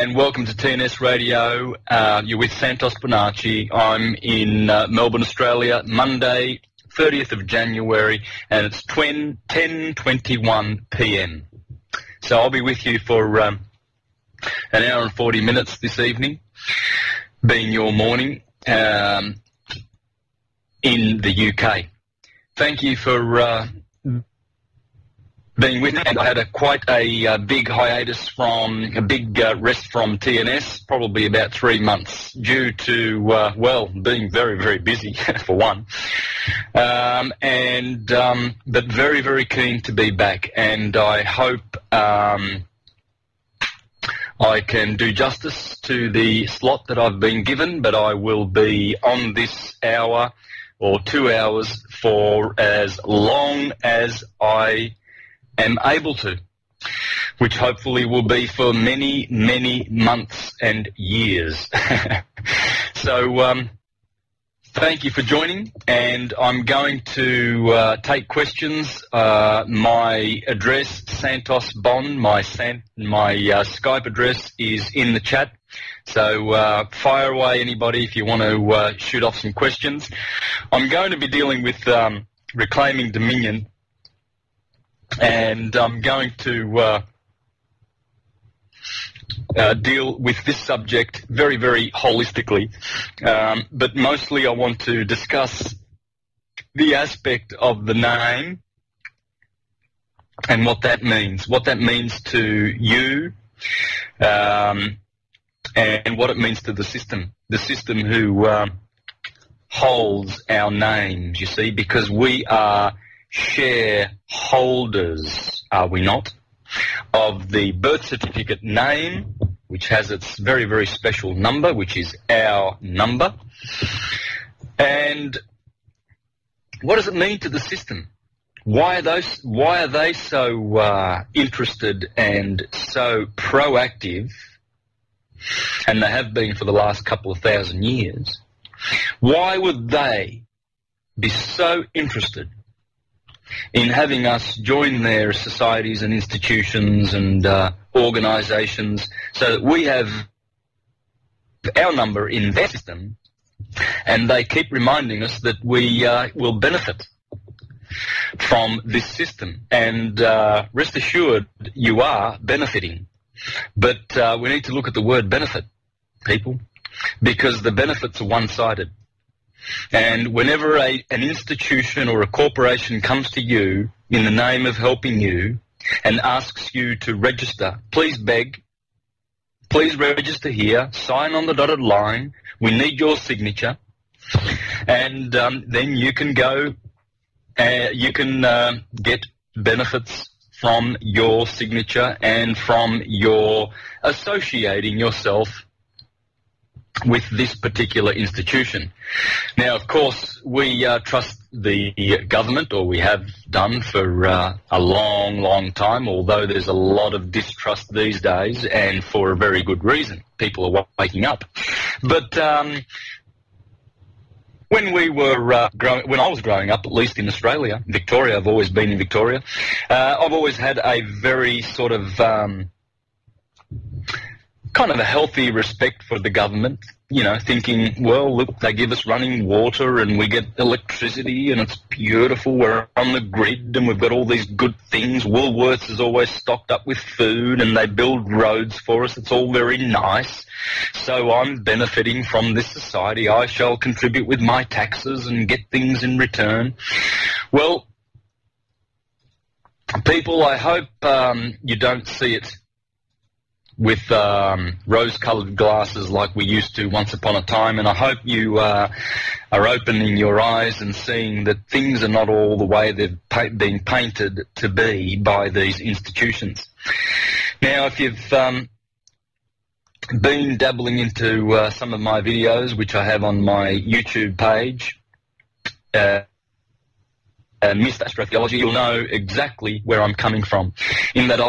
and welcome to TNS Radio. You're with Santos Bonacci. I'm in Melbourne, Australia, Monday, 30th of January, and it's 10:21 p.m. So I'll be with you for an hour and 40 minutes this evening, being your morning in the UK. Thank you for being with me. I had quite a big hiatus from, a big rest from TNS, probably about 3 months, due to, well, being very, very busy, for one. But very, very keen to be back, and I hope I can do justice to the slot that I've been given, but I will be on this hour or 2 hours for as long as I am able to, which hopefully will be for many, many months and years. So thank you for joining, and I'm going to take questions. My address, Santos Bon, my Skype address is in the chat. So fire away, anybody, if you want to shoot off some questions. I'm going to be dealing with reclaiming dominion, and I'm going to deal with this subject very, very holistically. But mostly I want to discuss the aspect of the name and what that means to you, and what it means to the system who holds our names, you see, because we are shareholders, are we not, of the birth certificate name, which has its very, very special number, which is our number. And what does it mean to the system? Why are they so interested and so proactive, and they have been for the last couple of thousand years? Why would they be so interested in having us join their societies and institutions and organisations so that we have our number in their system, and they keep reminding us that we will benefit from this system? And rest assured, you are benefiting. But we need to look at the word benefit, people, because the benefits are one-sided. And whenever an institution or a corporation comes to you in the name of helping you and asks you to register, please beg, please register here, sign on the dotted line, we need your signature, and then you can go, you can get benefits from your signature and from your associating yourself with this particular institution. Now, of course, we trust the government, or we have done for a long, long time, although there's a lot of distrust these days, and for a very good reason. People are waking up. But when we were when I was growing up, at least in Australia, Victoria, I've always been in Victoria, I've always had a very sort of kind of a healthy respect for the government, you know, thinking, well, look, they give us running water and we get electricity and it's beautiful, we're on the grid and we've got all these good things. Woolworths is always stocked up with food and they build roads for us. It's all very nice. So I'm benefiting from this society. I shall contribute with my taxes and get things in return. Well, people, I hope you don't see it with rose-coloured glasses like we used to once upon a time, and I hope you are opening your eyes and seeing that things are not all the way they've been painted to be by these institutions. Now, if you've been dabbling into some of my videos, which I have on my YouTube page, Mr. Astrotheology, you'll know exactly where I'm coming from, in that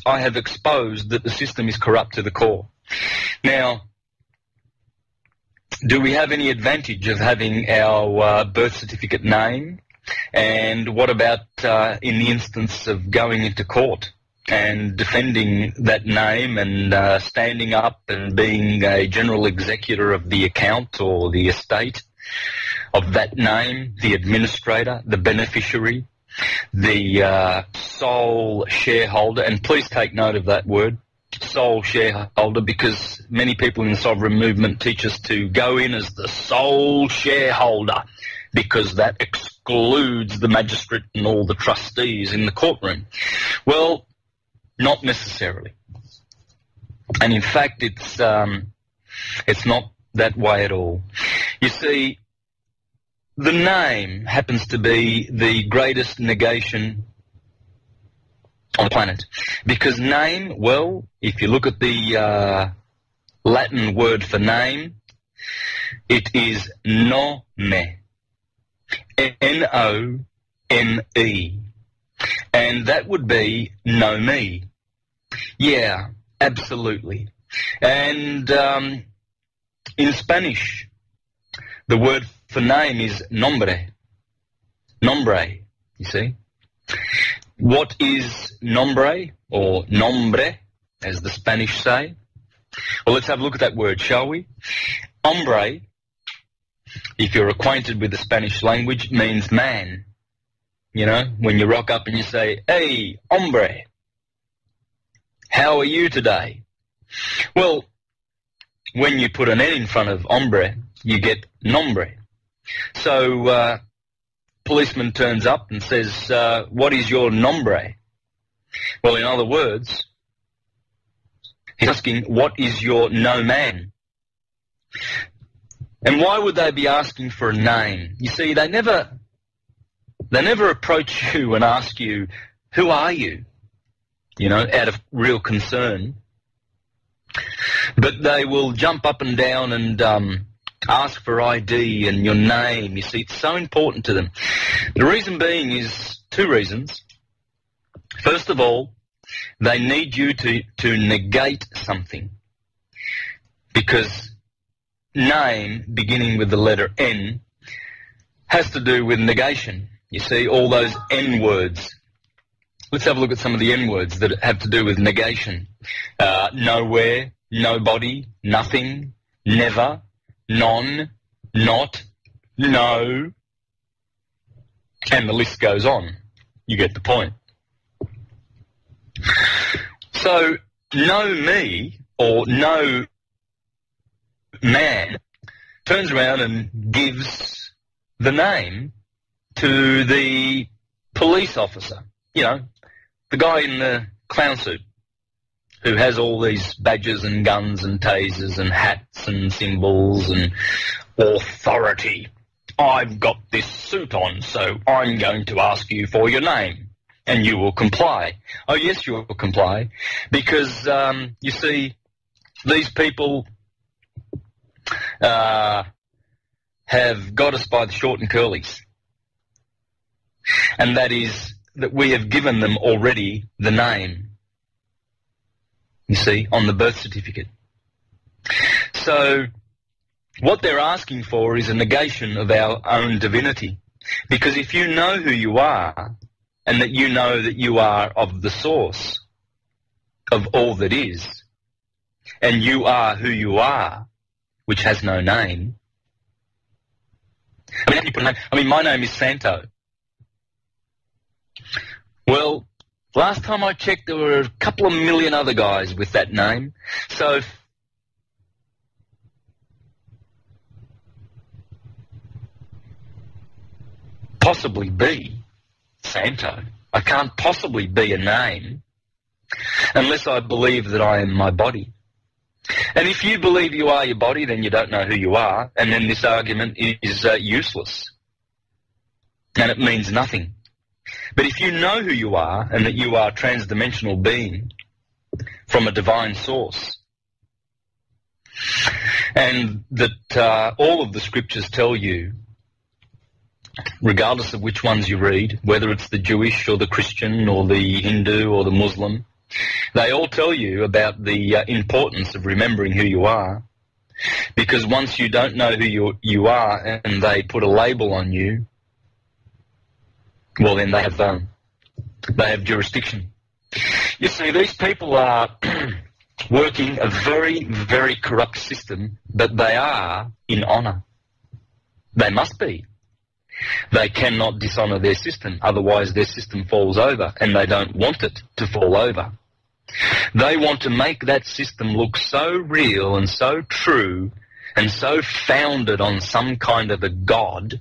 I have exposed that the system is corrupt to the core. Now, do we have any advantage of having our birth certificate name? And what about in the instance of going into court and defending that name and standing up and being a general executor of the account or the estate of that name, the administrator, the beneficiary, the sole shareholder. And please take note of that word, sole shareholder, because many people in the sovereign movement teach us to go in as the sole shareholder, because that excludes the magistrate and all the trustees in the courtroom. Well, not necessarily. And in fact, it's not that way at all. You see, the name happens to be the greatest negation on the planet. Because name, well, if you look at the Latin word for name, it is nome. N-O-M-E. And that would be know me. Yeah, absolutely. And in Spanish, the word for name is nombre. Nombre, you see. What is nombre, or nombre, as the Spanish say? Well, let's have a look at that word, shall we? Hombre, if you're acquainted with the Spanish language, means man. You know, when you rock up and you say, hey, hombre, how are you today? Well, when you put an N in front of hombre, you get nombre. So, policeman turns up and says, what is your nombre? Well, in other words, he's asking, what is your no man? And why would they be asking for a name? You see, they never approach you and ask you, who are you? You know, out of real concern. But they will jump up and down and ask for ID and your name. You see, it's so important to them. The reason being is two reasons. First of all, they need you to negate something. Because name, beginning with the letter N, has to do with negation. You see, all those N words. Let's have a look at some of the N words that have to do with negation. Nowhere, nobody, nothing, never, none, not, no, and the list goes on. You get the point. So, know me, or no man, turns around and gives the name to the police officer. You know, the guy in the clown suit who has all these badges and guns and tasers and hats and symbols and authority. I've got this suit on, so I'm going to ask you for your name, and you will comply. Oh, yes, you will comply, because, you see, these people have got us by the short and curlies. And that is that we have given them already the name, you see, on the birth certificate. So what they're asking for is a negation of our own divinity. Because if you know who you are, and that you know that you are of the source of all that is, and you are who you are, which has no name. I mean, how do you put a name? I mean, my name is Santo. Well, last time I checked, there were a couple of million other guys with that name. So possibly be Santo. I can't possibly be a name unless I believe that I am my body. And if you believe you are your body, then you don't know who you are, and then this argument is useless. And it means nothing. But if you know who you are, and that you are a trans-dimensional being from a divine source, and that all of the scriptures tell you, regardless of which ones you read, whether it's the Jewish or the Christian or the Hindu or the Muslim, they all tell you about the importance of remembering who you are, because once you don't know who you are and they put a label on you, well, then they have jurisdiction. You see, these people are working a very, very corrupt system, but they are in honour. They must be. They cannot dishonour their system, otherwise their system falls over, and they don't want it to fall over. They want to make that system look so real and so true and so founded on some kind of a god.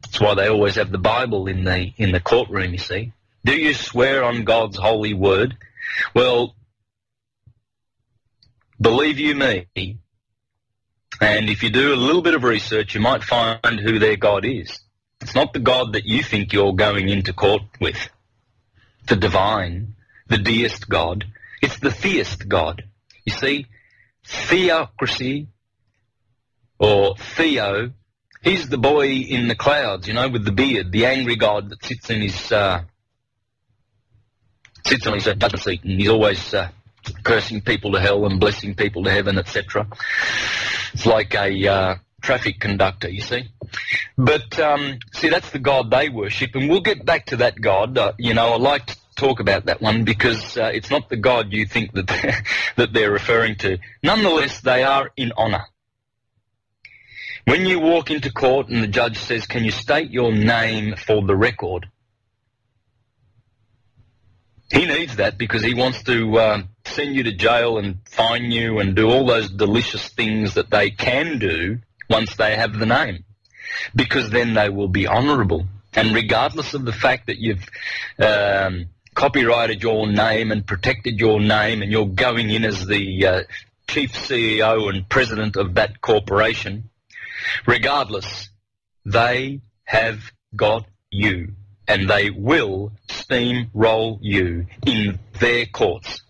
That's why they always have the Bible in the courtroom, you see. Do you swear on God's holy word? Well, believe you me, and if you do a little bit of research, you might find who their God is. It's not the God that you think you're going into court with, the divine, the deist God. It's the theist God. You see, theocracy, or Theo, he's the boy in the clouds, you know, with the beard, the angry God that sits on his judgment seat, and he's always cursing people to hell and blessing people to heaven, etc. It's like a traffic conductor, you see. But, see, that's the God they worship, and we'll get back to that God. You know, I like to talk about that one because it's not the God you think that that they're referring to. Nonetheless, they are in honour. When you walk into court and the judge says, can you state your name for the record? He needs that because he wants to send you to jail and fine you and do all those delicious things that they can do once they have the name. Because then they will be honourable. And regardless of the fact that you've copyrighted your name and protected your name and you're going in as the chief CEO and president of that corporation, regardless, they have got you. And they will steamroll you in their courts.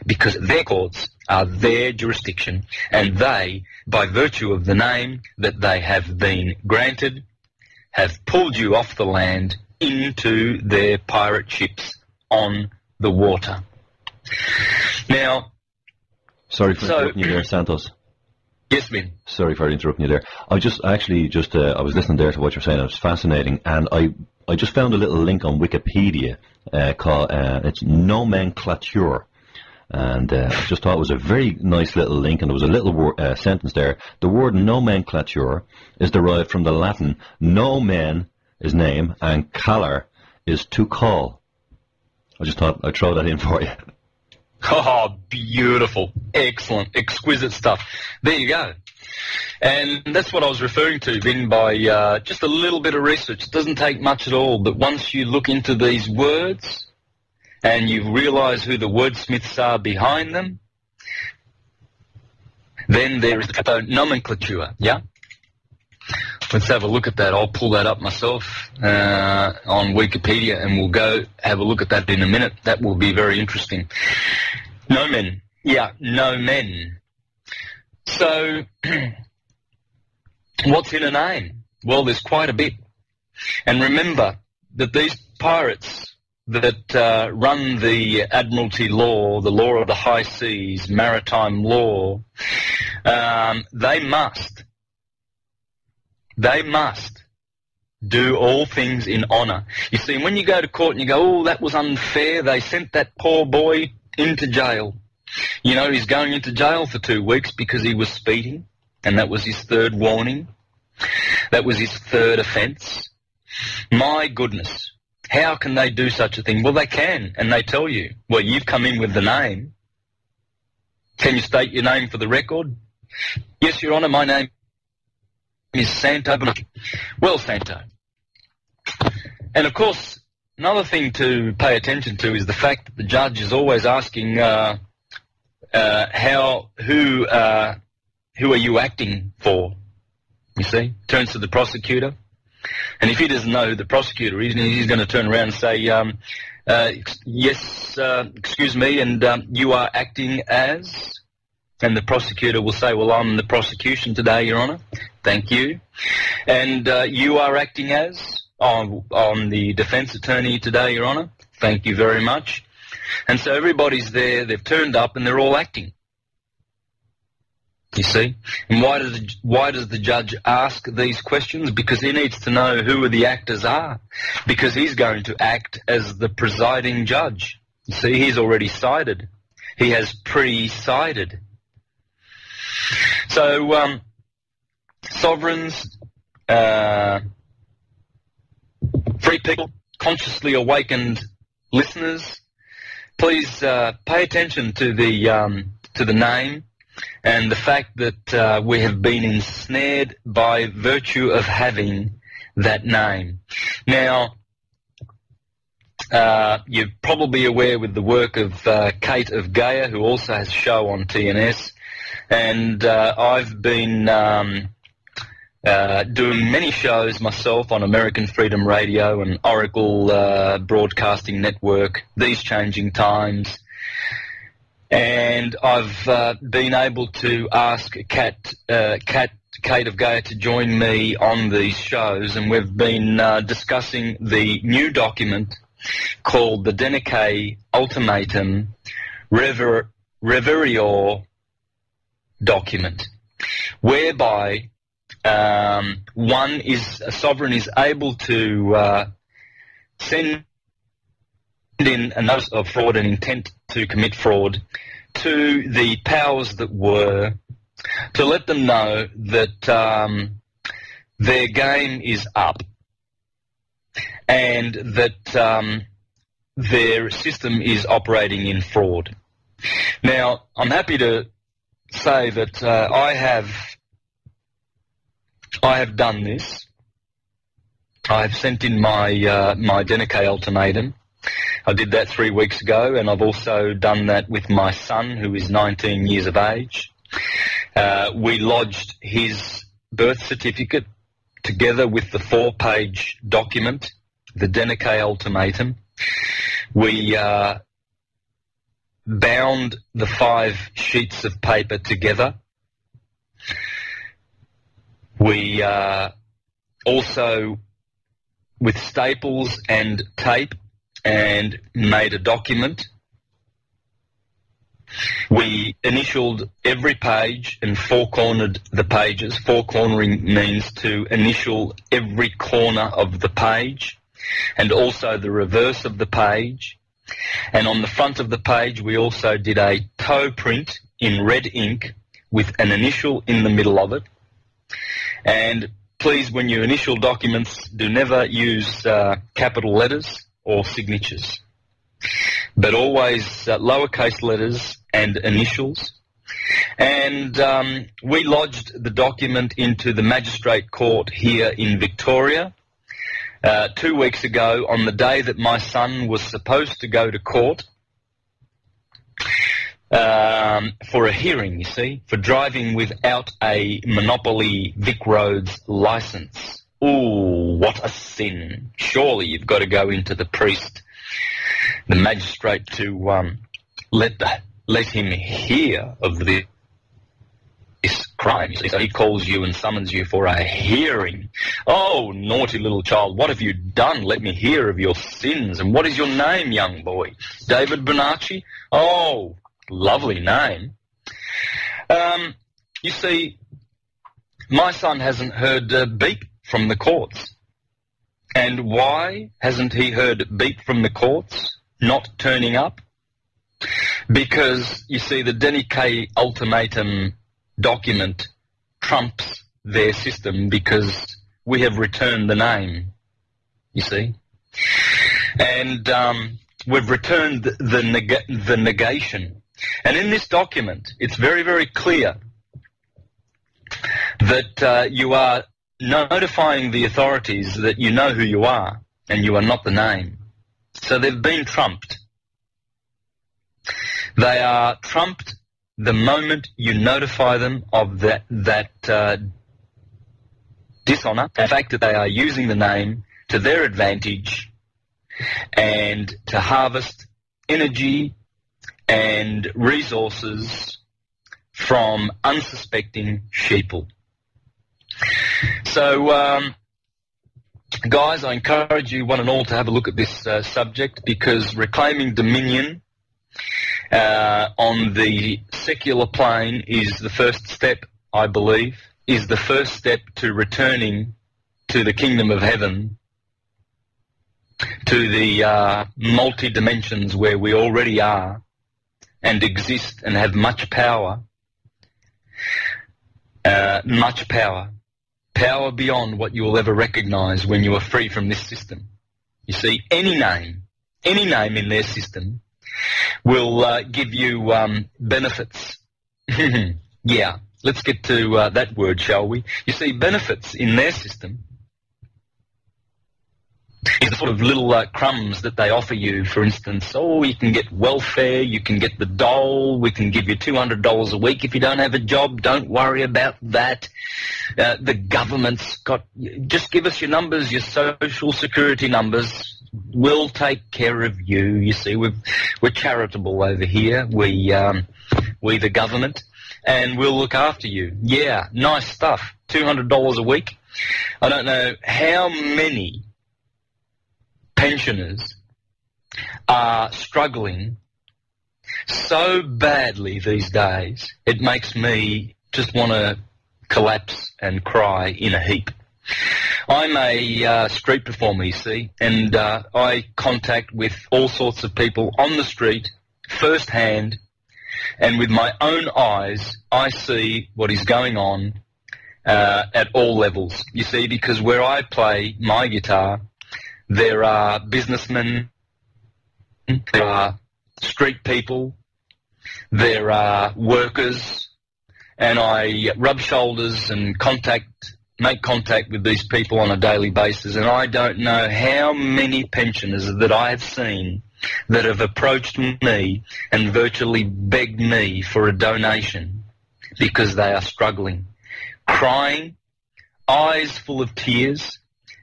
Because their courts are their jurisdiction, and they, by virtue of the name that they have been granted, have pulled you off the land into their pirate ships on the water. Now... Sorry for interrupting you there, Santos. Yes, Ben. Sorry for interrupting you there. I was listening there to what you're saying. It was fascinating, and I just found a little link on Wikipedia called it's nomenclature, and I just thought it was a very nice little link, and there was a little sentence there. The word nomenclature is derived from the Latin nomen is name and calor is to call. I just thought I'd throw that in for you. Oh, beautiful. Excellent. Exquisite stuff. There you go. And that's what I was referring to, Vin, by just a little bit of research. It doesn't take much at all, but once you look into these words and you realise who the wordsmiths are behind them, then there is the nomenclature, yeah? Let's have a look at that. I'll pull that up myself on Wikipedia, and we'll go have a look at that in a minute. That will be very interesting. Nomen. Yeah, nomen. So, what's in a name? Well, there's quite a bit. And remember that these pirates that run the Admiralty law, the law of the high seas, maritime law, they must do all things in honour. You see, when you go to court and you go, oh, that was unfair, they sent that poor boy into jail. You know, he's going into jail for 2 weeks because he was speeding, and that was his third warning. That was his third offence. My goodness, how can they do such a thing? Well, they can, and they tell you, well, you've come in with the name. Can you state your name for the record? Yes, Your Honour, my name is Santos Bonacci. Well, Santo. And of course, another thing to pay attention to is the fact that the judge is always asking, who are you acting for? You see, turns to the prosecutor, and if he doesn't know who the prosecutor is, he's going to turn around and say, yes, excuse me, and you are acting as. And the prosecutor will say, well, I'm the prosecution today, Your Honour. Thank you. And you are acting as? I'm the defence attorney today, Your Honour. Thank you very much. And so everybody's there, they've turned up, and they're all acting. You see? And why does the judge ask these questions? Because he needs to know who the actors are. Because he's going to act as the presiding judge. You see, he's already sided. He has pre-sided. So, sovereigns, free people, consciously awakened listeners, please pay attention to the name and the fact that we have been ensnared by virtue of having that name. Now, you're probably aware with the work of Kate of Gaia, who also has a show on TNS, and I've been doing many shows myself on American Freedom Radio and Oracle Broadcasting Network, These Changing Times, and I've been able to ask Kate of Gaia to join me on these shows, and we've been discussing the new document called the Denique Ultimatum Reverior document, whereby a sovereign is able to send in a notice of fraud and intent to commit fraud to the powers that were, to let them know that their game is up and that their system is operating in fraud. Now, I'm happy to say that I have done this. I have sent in my Denique ultimatum. I did that 3 weeks ago, and I've also done that with my son, who is 19 years of age. We lodged his birth certificate together with the 4-page document, the Denique ultimatum. We bound the 5 sheets of paper together. We also, with staples and tape, and made a document. We initialed every page and four-cornered the pages. Four-cornering means to initial every corner of the page and also the reverse of the page. And on the front of the page, we also did a toe print in red ink with an initial in the middle of it. And please, when you initial documents, do never use capital letters or signatures, but always lowercase letters and initials. And we lodged the document into the magistrate court here in Victoria 2 weeks ago, on the day that my son was supposed to go to court for a hearing, you see, for driving without a monopoly Vic Roads licence. Ooh, what a sin. Surely you've got to go into the priest, the magistrate, to let him hear of this crime. So he calls you and summons you for a hearing. Oh, naughty little child, what have you done? Let me hear of your sins. And what is your name, young boy? David Bonacci? Oh, lovely name. You see, my son hasn't heard beep from the courts. And why hasn't he heard beep from the courts not turning up? Because, you see, the Denique ultimatum document trumps their system, because we have returned the name, you see. And we've returned the negation. And in this document, it's very, very clear that you are notifying the authorities that you know who you are and you are not the name. So they've been trumped. They are trumped the moment you notify them of that dishonour, the fact that they are using the name to their advantage and to harvest energy and resources from unsuspecting sheeple. So, guys, I encourage you one and all to have a look at this subject, because reclaiming dominion on the secular plane is the first step, I believe, is the first step to returning to the kingdom of heaven, to the multi-dimensions where we already are and exist and have much power. Much power. Power beyond what you will ever recognize when you are free from this system. You see, any name in their system will give you benefits. Yeah, let's get to that word, shall we? You see, benefits in their system is the sort of little crumbs that they offer you. For instance, oh, you can get welfare, you can get the dole, we can give you $200 a week if you don't have a job, don't worry about that. The government's got, just give us your numbers, your social security numbers, we'll take care of you. You see, we're charitable over here, we the government, and we'll look after you. Yeah, nice stuff, $200 a week. I don't know how many pensioners are struggling so badly these days, it makes me just want to collapse and cry in a heap. I'm a street performer, you see, and I contact with all sorts of people on the street firsthand, and with my own eyes I see what is going on at all levels, you see, because where I play my guitar, there are businessmen, there are street people, there are workers, and I rub shoulders and make contact with these people on a daily basis, and I don't know how many pensioners that I have seen that have approached me and virtually begged me for a donation because they are struggling, crying, eyes full of tears,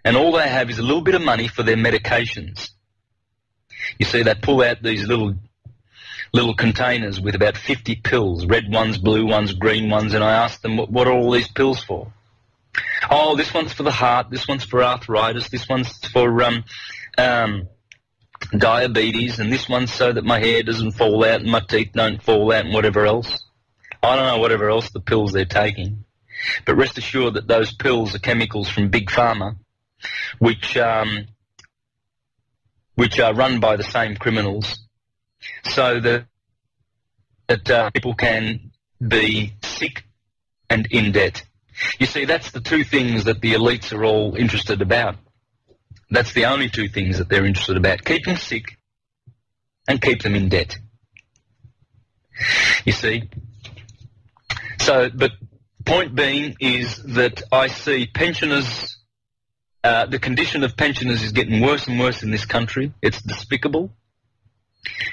and all they have is a little bit of money for their medications. You see, they pull out these little containers with about 50 pills, red ones, blue ones, green ones, and I ask them, what are all these pills for? Oh, this one's for the heart, this one's for arthritis, this one's for diabetes, and this one's so that my hair doesn't fall out and my teeth don't fall out and whatever else. I don't know whatever else the pills they're taking. But rest assured that those pills are chemicals from Big Pharma, which are run by the same criminals, so that people can be sick and in debt. You see, that's the two things that the elites are all interested about. That's the only two things that they're interested about. Keep them sick and keep them in debt. You see? So, but point being is that I see pensioners, the condition of pensioners is getting worse and worse in this country. It's despicable.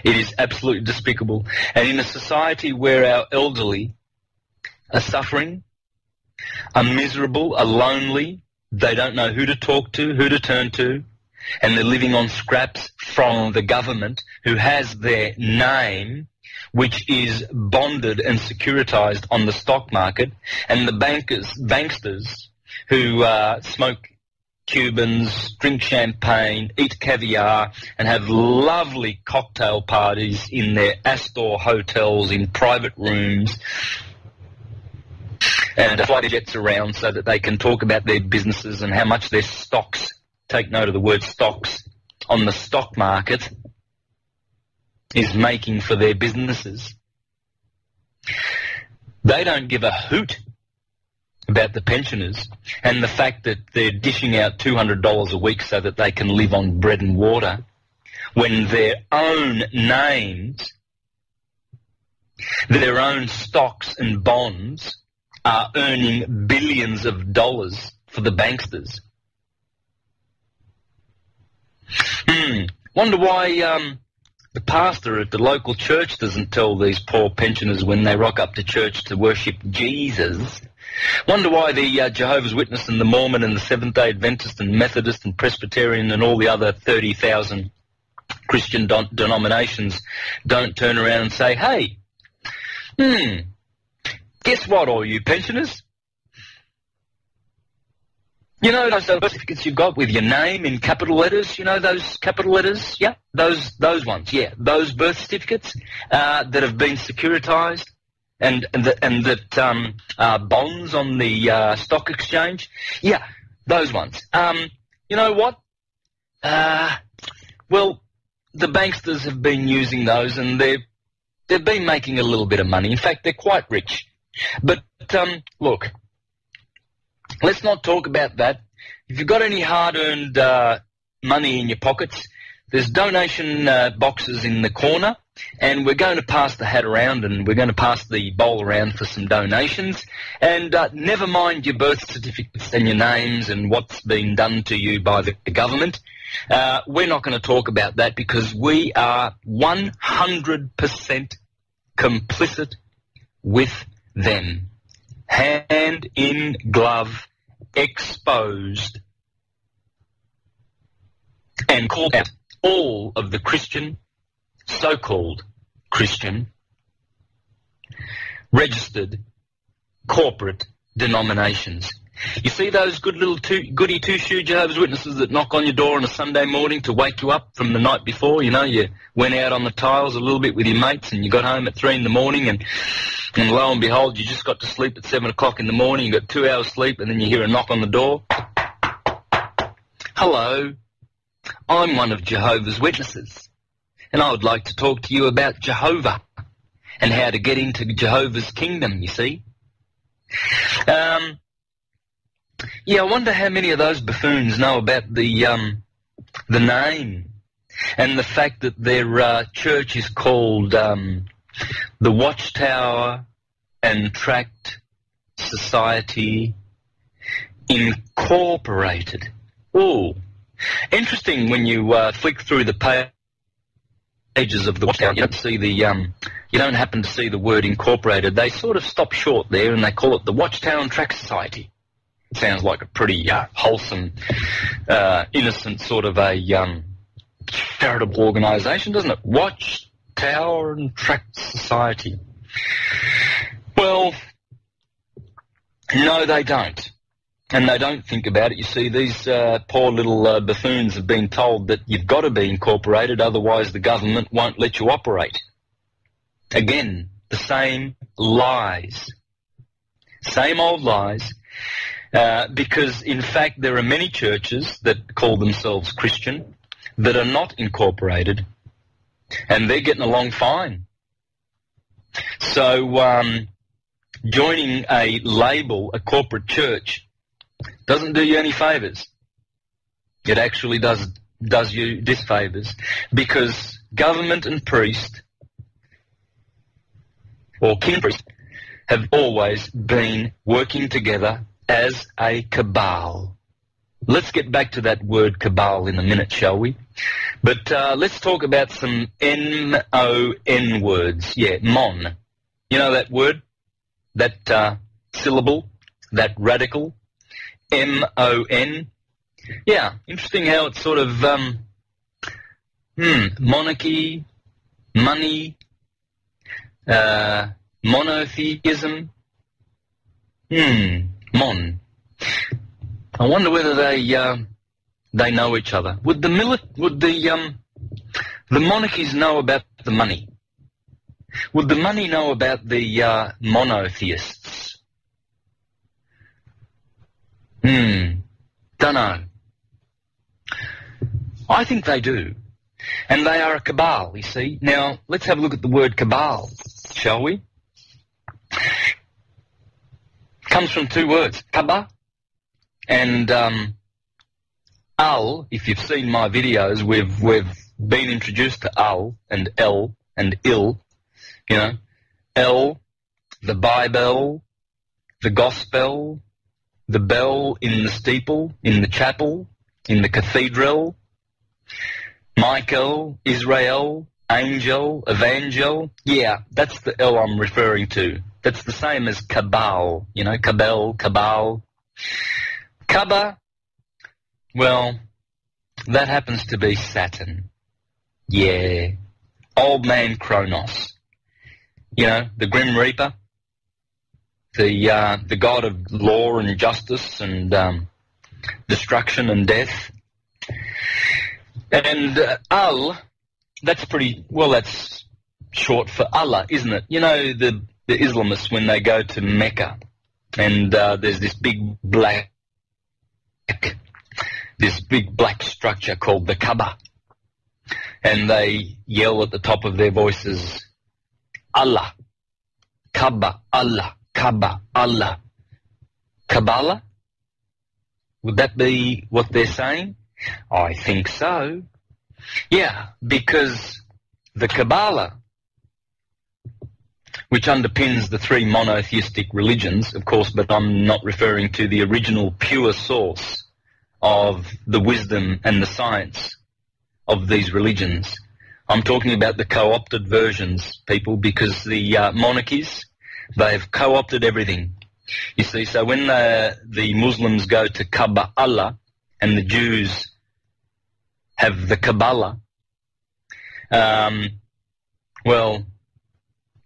It is absolutely despicable. And in a society where our elderly are suffering, are miserable, are lonely, they don't know who to talk to, who to turn to, and they're living on scraps from the government, who has their name, which is bonded and securitized on the stock market, and the banksters who smoke Cubans, drink champagne, eat caviar, and have lovely cocktail parties in their Astor hotels in private rooms, and fly jets around so that they can talk about their businesses and how much their stocks, take note of the word stocks, on the stock market is making for their businesses. They don't give a hoot about the pensioners and the fact that they're dishing out $200 a week so that they can live on bread and water, when their own names, their own stocks and bonds are earning billions of dollars for the banksters. Wonder why the pastor at the local church doesn't tell these poor pensioners when they rock up to church to worship Jesus. Wonder why the Jehovah's Witness and the Mormon and the Seventh-day Adventist and Methodist and Presbyterian and all the other 30,000 Christian denominations don't turn around and say, hey, guess what, all you pensioners? You know those birth certificates you've got with your name in capital letters? You know those capital letters? Yeah, those ones. Yeah, those birth certificates that have been securitized and that bonds on the stock exchange. Yeah, those ones. You know what? Well, the banksters have been using those, and they've been making a little bit of money. In fact, they're quite rich. But look, let's not talk about that. If you've got any hard-earned money in your pockets, there's donation boxes in the corner, and we're going to pass the hat around, and we're going to pass the bowl around for some donations. And never mind your birth certificates and your names and what's been done to you by the government. We're not going to talk about that because we are 100% complicit with them. Hand in glove, exposed, and called out all of the Christian, so-called Christian, registered corporate denominations. You see those good little goody two-shoe Jehovah's Witnesses that knock on your door on a Sunday morning to wake you up from the night before? You know, you went out on the tiles a little bit with your mates and you got home at 3 in the morning and lo and behold, you just got to sleep at 7 o'clock in the morning, you got 2 hours sleep, and then you hear a knock on the door. Hello, I'm one of Jehovah's Witnesses, and I would like to talk to you about Jehovah and how to get into Jehovah's kingdom, you see. Yeah, I wonder how many of those buffoons know about the name and the fact that their church is called the Watchtower and Tract Society Incorporated. Oh, interesting when you flick through the pages of the Watchtower, you don't see the you don't happen to see the word incorporated. They sort of stop short there and they call it the Watchtower and Tract Society. It sounds like a pretty wholesome, innocent sort of a charitable organisation, doesn't it? Watchtower and Tract Society. Well, no, they don't. And they don't think about it. You see, these poor little buffoons have been told that you've got to be incorporated, otherwise the government won't let you operate. Again, the same lies. Same old lies. Because, in fact, there are many churches that call themselves Christian that are not incorporated, and they're getting along fine. So, joining a label, a corporate church, doesn't do you any favours. It actually does you disfavours, because government and priest, or king and priest, have always been working together as a cabal. Let's get back to that word cabal in a minute, shall we? But let's talk about some M-O-N words. Yeah, mon. You know that word? That syllable? That radical? M-O-N? Yeah, interesting how it's sort of monarchy, money, monotheism. Mon. I wonder whether they know each other. Would the monarchies know about the money? Would the money know about the monotheists? Dunno. I think they do. And they are a cabal, you see. Now, let's have a look at the word cabal, shall we? Comes from 2 words, kaba and al. If you've seen my videos, we've been introduced to al and el and il. You know, el, the Bible, the gospel, the bell in the steeple, in the chapel, in the cathedral, Michael, Israel, angel, evangel. Yeah, that's the L I'm referring to. That's the same as cabal, you know, cabal, cabal. Kaba, well, that happens to be Saturn. Yeah, old man Kronos. You know, the Grim Reaper, the god of law and justice and destruction and death. And that's pretty, well, that's short for Allah, isn't it? You know, the Islamists, when they go to Mecca, and there's this big black structure called the Kaaba, and they yell at the top of their voices, Allah, Kaaba, Allah, Kaaba, Allah. Kabbalah? Would that be what they're saying? I think so. Yeah, because the Kabbalah, which underpins the three monotheistic religions, of course, but I'm not referring to the original pure source of the wisdom and the science of these religions. I'm talking about the co-opted versions, people, because the monarchies, they've co-opted everything. You see, so when the Muslims go to Kaaba Allah and the Jews have the Kabbalah, well,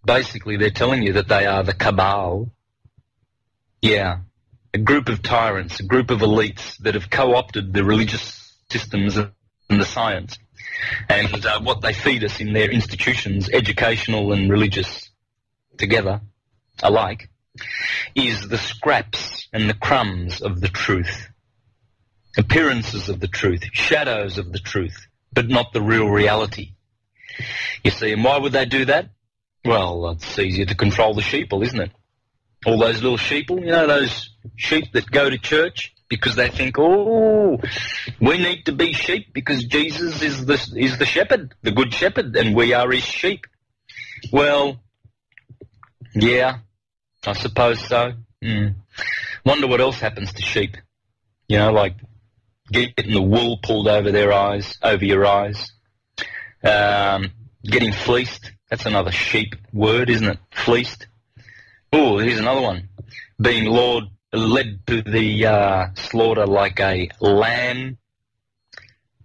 basically they're telling you that they are the cabal. Yeah, a group of tyrants, a group of elites that have co-opted the religious systems and the science. And what they feed us in their institutions, educational and religious together alike, is the scraps and the crumbs of the truth, appearances of the truth, shadows of the truth, but not the real reality. You see, and why would they do that? Well, it's easier to control the sheeple, isn't it? All those little sheeple, you know, those sheep that go to church because they think, oh, we need to be sheep because Jesus is the shepherd, the good shepherd, and we are his sheep. Well, yeah, I suppose so. Wonder what else happens to sheep. You know, like getting the wool pulled over their eyes, over your eyes. Getting fleeced. That's another sheep word, isn't it? Fleeced. Oh, here's another one. Being led to the slaughter like a lamb.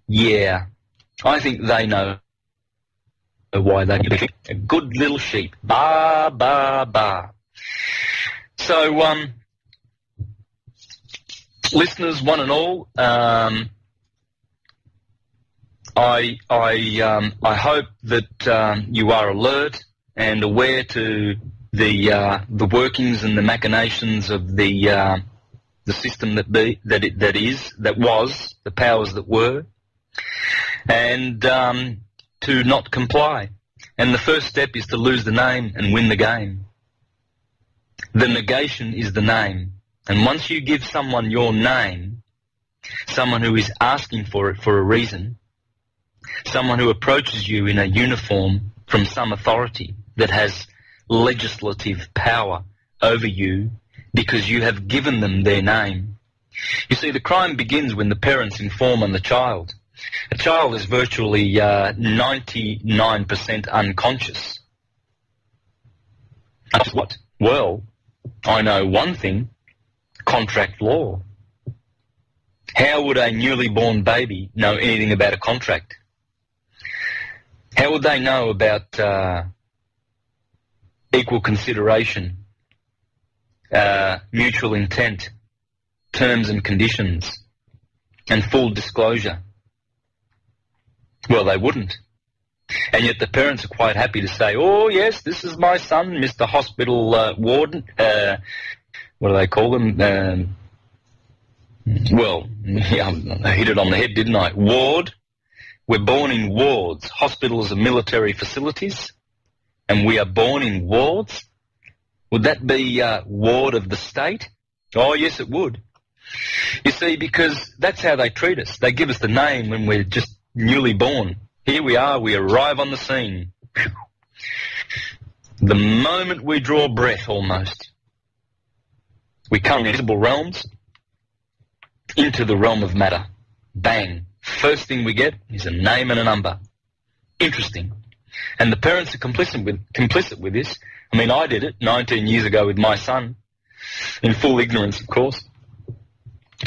Yeah, I think they know why they be a good little sheep. Ba, ba, ba. So, listeners, one and all, I hope that you are alert and aware to the workings and the machinations of the system that was the powers that were, and to not comply. And the first step is to lose the name and win the game. The negation is the name. And once you give someone your name, someone who is asking for it for a reason, someone who approaches you in a uniform from some authority that has legislative power over you because you have given them their name. You see, the crime begins when the parents inform on the child. A child is virtually 99% unconscious. What? Well, I know one thing. Contract law. How would a newly born baby know anything about a contract? How would they know about equal consideration, mutual intent, terms and conditions, and full disclosure? Well, they wouldn't. And yet the parents are quite happy to say, oh, yes, this is my son, Mr. Hospital Warden. What do they call them? Well, yeah, I hit it on the head, didn't I? Ward. We're born in wards. Hospitals are military facilities, and we are born in wards. Would that be ward of the state? Oh, yes, it would. You see, because that's how they treat us. They give us the name when we're just newly born. Here we are, we arrive on the scene. Whew. The moment we draw breath, almost, we come in invisible realms into the realm of matter. Bang. First thing we get is a name and a number. Interesting. And the parents are complicit with this. I mean, I did it 19 years ago with my son, in full ignorance, of course.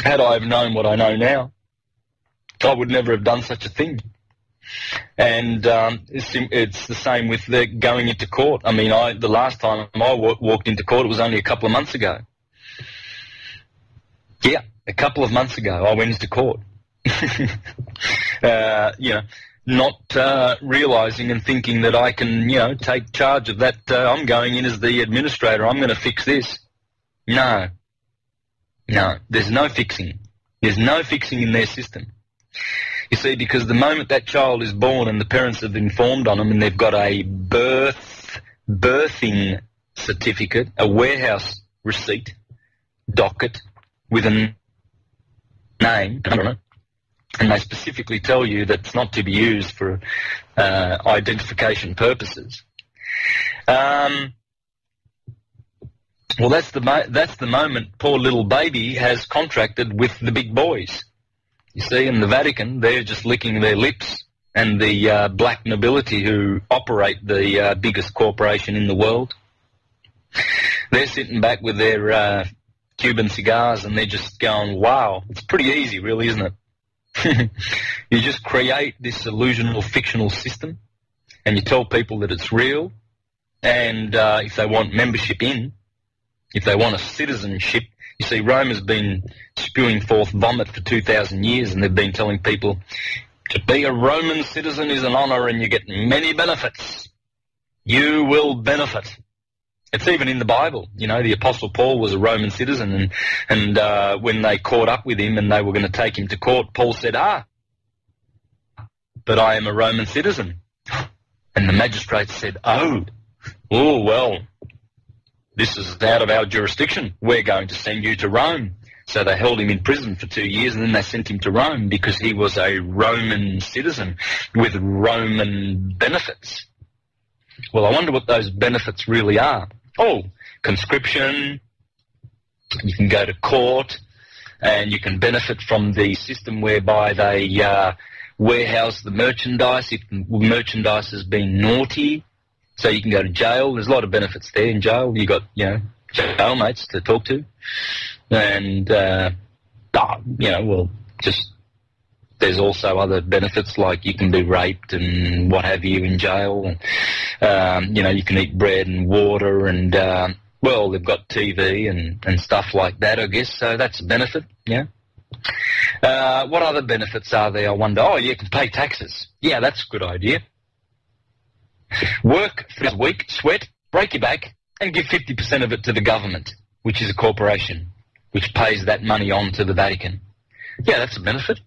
Had I have known what I know now, I would never have done such a thing. And it's the same with the going into court. I mean, the last time I walked into court, it was only a couple of months ago. Yeah, a couple of months ago, I went into court. Not realising and thinking that I can, take charge of that. I'm going in as the administrator. I'm going to fix this. No, there's no fixing. There's no fixing in their system. You see, because the moment that child is born and the parents have informed on them and they've got a birthing certificate, a warehouse receipt, docket with a name, I don't know, and they specifically tell you that it's not to be used for identification purposes. Well, that's the moment poor little baby has contracted with the big boys. You see, in the Vatican, they're just licking their lips, and the black nobility who operate the biggest corporation in the world, they're sitting back with their Cuban cigars, and they're just going, wow, it's pretty easy, really, isn't it? You just create this illusional, fictional system, and you tell people that it's real, and if they want membership in, if they want a citizenship, you see, Rome has been spewing forth vomit for 2,000 years, and they've been telling people to be a Roman citizen is an honour and you get many benefits. You will benefit. It's even in the Bible. The Apostle Paul was a Roman citizen, and when they caught up with him and they were going to take him to court, Paul said, but I am a Roman citizen. And the magistrate said, oh, well, this is out of our jurisdiction. We're going to send you to Rome. So they held him in prison for 2 years, and then they sent him to Rome because he was a Roman citizen with Roman benefits. Well, I wonder what those benefits really are. Oh, conscription, you can go to court, and you can benefit from the system whereby they warehouse the merchandise if the merchandise has been naughty. So you can go to jail. There's a lot of benefits there in jail. You got, jailmates to talk to. And, there's also other benefits like you can be raped and what have you in jail. And, you can eat bread and water and, they've got TV and stuff like that, I guess. So that's a benefit, yeah. What other benefits are there, I wonder? Oh, you can pay taxes. Yeah, that's a good idea. Work for a week, sweat, break your back, and give 50% of it to the government, which is a corporation, which pays that money on to the Vatican. Yeah, that's a benefit.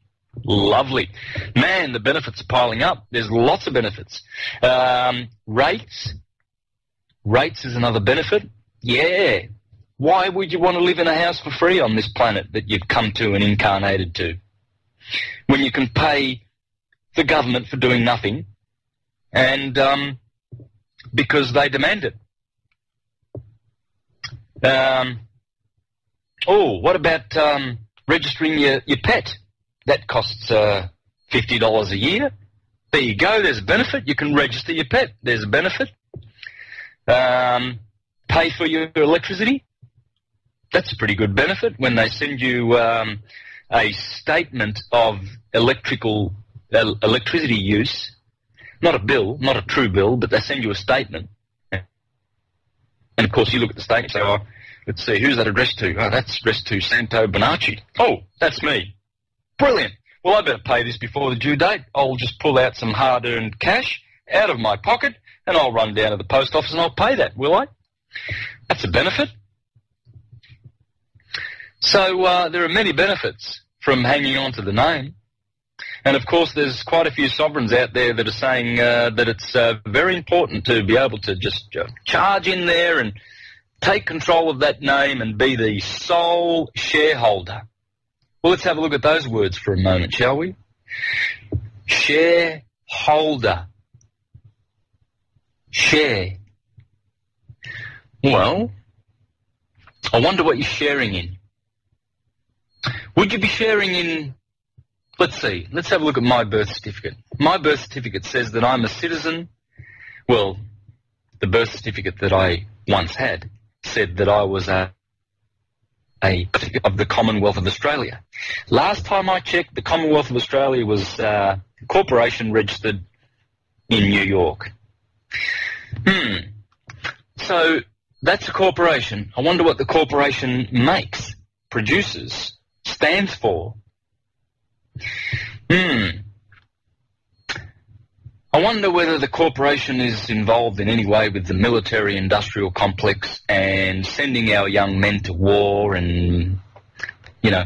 Lovely. Man, the benefits are piling up. There's lots of benefits. Rates. Rates is another benefit. Yeah. Why would you want to live in a house for free on this planet that you've come to and incarnated to, when you can pay the government for doing nothing? And because they demand it. What about registering your pet? That costs $50 a year. There you go, there's a benefit. You can register your pet. There's a benefit. Pay for your electricity. That's a pretty good benefit. When they send you a statement of electricity use, not a bill, not a true bill, but they send you a statement. And, of course, you look at the statement and say, oh, let's see, who's that addressed to? Oh, that's addressed to Santos Bonacci. Oh, that's me. Brilliant. Well, I better pay this before the due date. I'll just pull out some hard-earned cash out of my pocket, and I'll run down to the post office and I'll pay that, will I? That's a benefit. So there are many benefits from hanging on to the name. And, of course, there's quite a few sovereigns out there that are saying that it's very important to be able to just charge in there and take control of that name and be the sole shareholder. Well, let's have a look at those words for a moment, shall we? Shareholder. Share. Well, I wonder what you're sharing in. Would you be sharing in... Let's see. Let's have a look at my birth certificate. My birth certificate says that I'm a citizen. Well, the birth certificate that I once had said that I was a of the Commonwealth of Australia. Last time I checked, the Commonwealth of Australia was a corporation registered in New York. So that's a corporation. I wonder what the corporation makes, produces, stands for. I wonder whether the corporation is involved in any way with the military-industrial complex and sending our young men to war and, you know,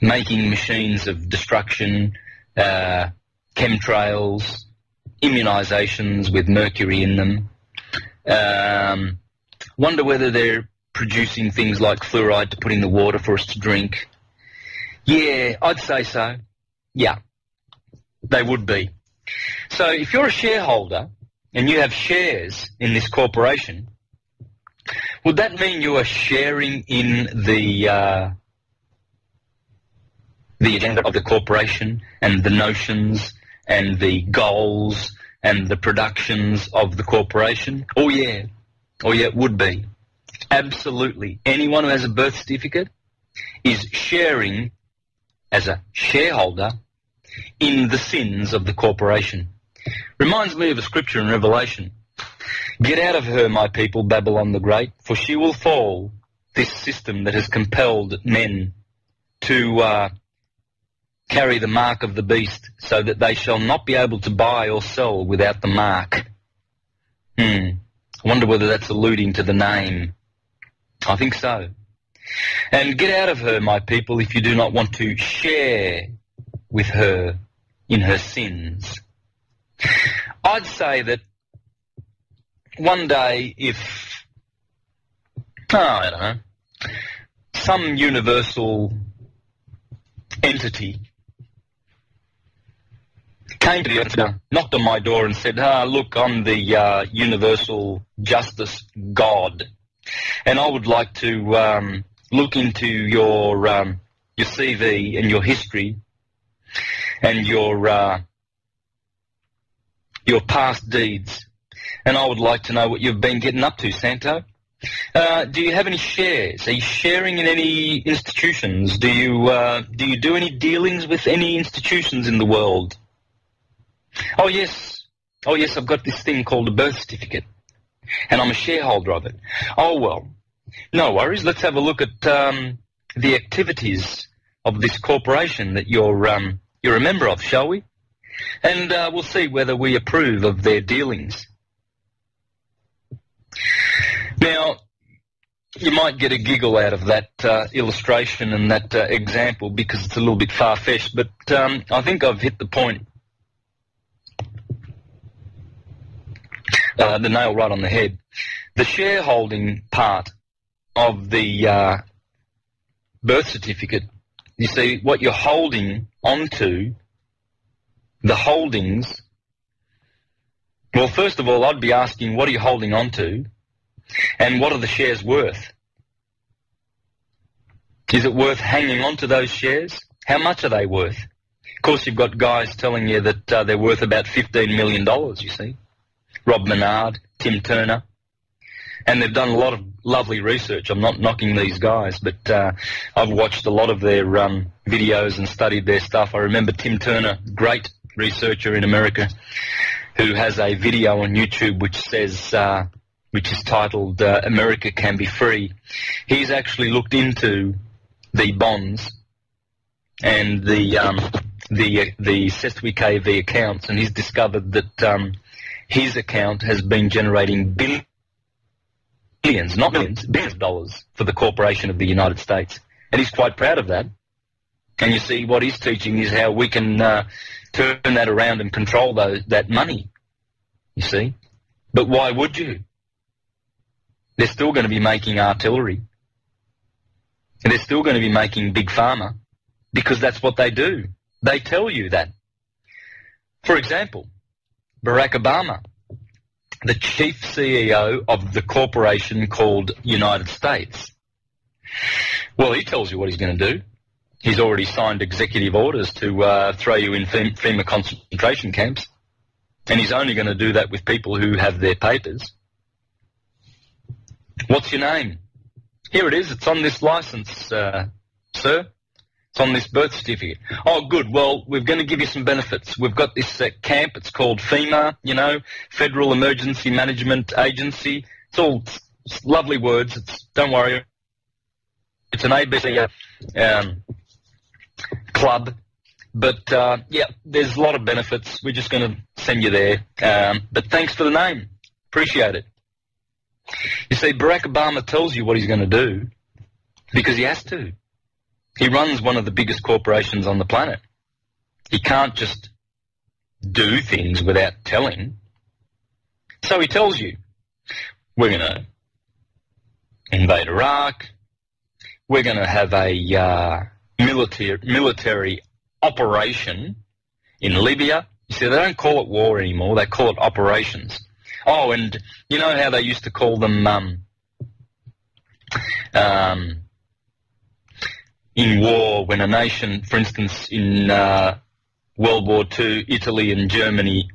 making machines of destruction, chemtrails, immunisations with mercury in them. Wonder whether they're producing things like fluoride to put in the water for us to drink. Yeah, I'd say so. Yeah, they would be. So if you're a shareholder and you have shares in this corporation, would that mean you are sharing in the agenda of the corporation and the notions and the goals and the productions of the corporation? Oh yeah, it would be. Absolutely. Anyone who has a birth certificate is sharing as a shareholder in the sins of the corporation. Reminds me of a scripture in Revelation. Get out of her, my people, Babylon the Great, for she will fall, this system that has compelled men to carry the mark of the beast, so that they shall not be able to buy or sell without the mark. I wonder whether that's alluding to the name. I think so. And get out of her, my people, if you do not want to share with her in her sins. I'd say that one day if, I don't know, some universal entity came to the earth, knocked on my door and said, look, I'm the universal justice God, and I would like to look into your CV and your history and your past deeds, and I would like to know what you've been getting up to, Santo. Do you have any shares? Are you sharing in any institutions? Do you do any dealings with any institutions in the world? Oh yes, I've got this thing called a birth certificate, and I'm a shareholder of it. Oh well, no worries. Let's have a look at the activities of this corporation that you're a member of, shall we? And we'll see whether we approve of their dealings. Now, you might get a giggle out of that illustration and that example because it's a little bit far-fetched, but I think I've hit the point, the nail right on the head. The shareholding part of the birth certificate, you see, what you're holding onto, the holdings, well, first of all, I'd be asking, what are you holding onto, and what are the shares worth? Is it worth hanging on to those shares? How much are they worth? Of course, you've got guys telling you that they're worth about $15 million, you see. Rob Menard, Tim Turner. And they've done a lot of lovely research. I'm not knocking these guys, but I've watched a lot of their videos and studied their stuff. I remember Tim Turner, great researcher in America, who has a video on YouTube which says, which is titled America Can Be Free. He's actually looked into the bonds and the SESTWI-KV accounts, and he's discovered that his account has been generating billions, not millions, billions of dollars for the corporation of the United States. And he's quite proud of that. And you see, what he's teaching is how we can turn that around and control that money, you see. But why would you? They're still going to be making artillery. And they're still going to be making big pharma, because that's what they do. They tell you that. For example, Barack Obama, the chief CEO of the corporation called United States. Well, he tells you what he's going to do. He's already signed executive orders to throw you in FEMA concentration camps. And he's only going to do that with people who have their papers. What's your name? Here it is. It's on this license, sir. It's on this birth certificate. Oh, good. Well, we're going to give you some benefits. We've got this camp. It's called FEMA, you know, Federal Emergency Management Agency. It's all lovely words. Don't worry. It's an ABC club. But, yeah, there's a lot of benefits. We're just going to send you there. But thanks for the name. Appreciate it. You see, Barack Obama tells you what he's going to do because he has to. He runs one of the biggest corporations on the planet. He can't just do things without telling. So he tells you, we're going to invade Iraq. We're going to have a military operation in Libya. You see, they don't call it war anymore. They call it operations. Oh, and you know how they used to call them in war when a nation, for instance, in World War II, Italy and Germany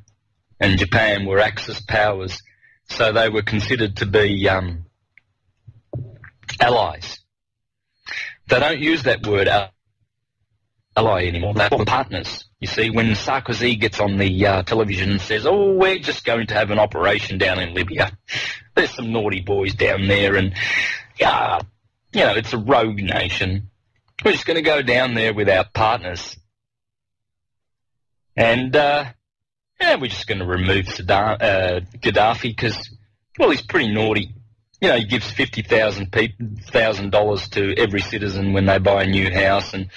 and Japan were Axis powers, so they were considered to be allies. They don't use that word ally anymore. They're partners. You see, when Sarkozy gets on the television and says, oh, we're just going to have an operation down in Libya. There's some naughty boys down there and, you know, it's a rogue nation. We're just going to go down there with our partners. And, yeah, we're just going to remove Gaddafi because, well, he's pretty naughty. You know, he gives $50,000 to every citizen when they buy a new house, and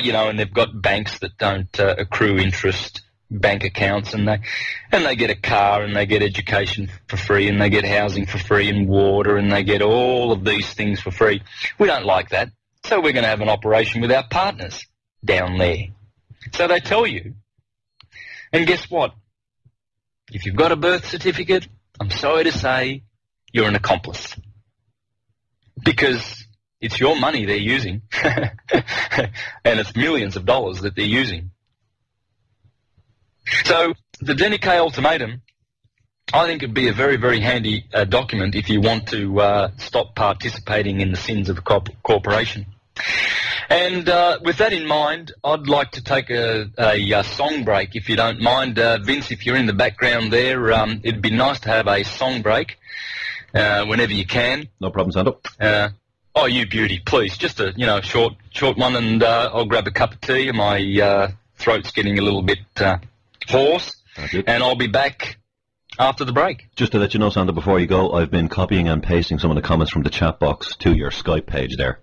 you know, and they've got banks that don't accrue interest, bank accounts, and they get a car, and they get education for free, and they get housing for free, and water, and they get all of these things for free. We don't like that, so we're going to have an operation with our partners down there. So they tell you, and guess what? If you've got a birth certificate, I'm sorry to say, you're an accomplice. Because it's your money they're using. And it's millions of dollars that they're using. So the Denique Ultimatum, I think it'd be a very, very handy document if you want to stop participating in the sins of a corporation. And with that in mind, I'd like to take a song break, if you don't mind. Vince, if you're in the background there, it'd be nice to have a song break. Whenever you can. No problem, Santo. Oh, you beauty, please. Just a short one, and I'll grab a cup of tea. My throat's getting a little bit hoarse, and I'll be back after the break. Just to let you know, Santo, before you go, I've been copying and pasting some of the comments from the chat box to your Skype page there.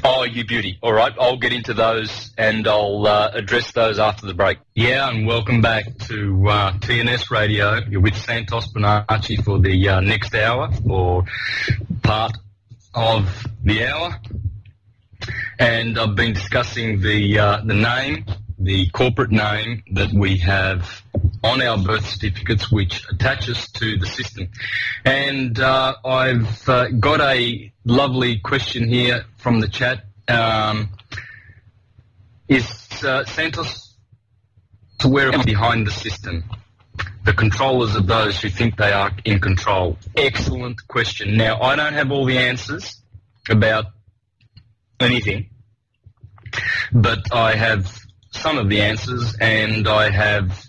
Oh, you beauty. All right, I'll get into those and I'll address those after the break. Yeah, and welcome back to TNS Radio. You're with Santos Bonacci for the next hour, or part of the hour. And I've been discussing the name, the corporate name that we have on our birth certificates, which attaches to the system. And I've got a lovely question here from the chat. Is Santos aware of behind the system? The controllers of those who think they are in control. Excellent question. Now, I don't have all the answers about anything, but I have some of the answers, and I have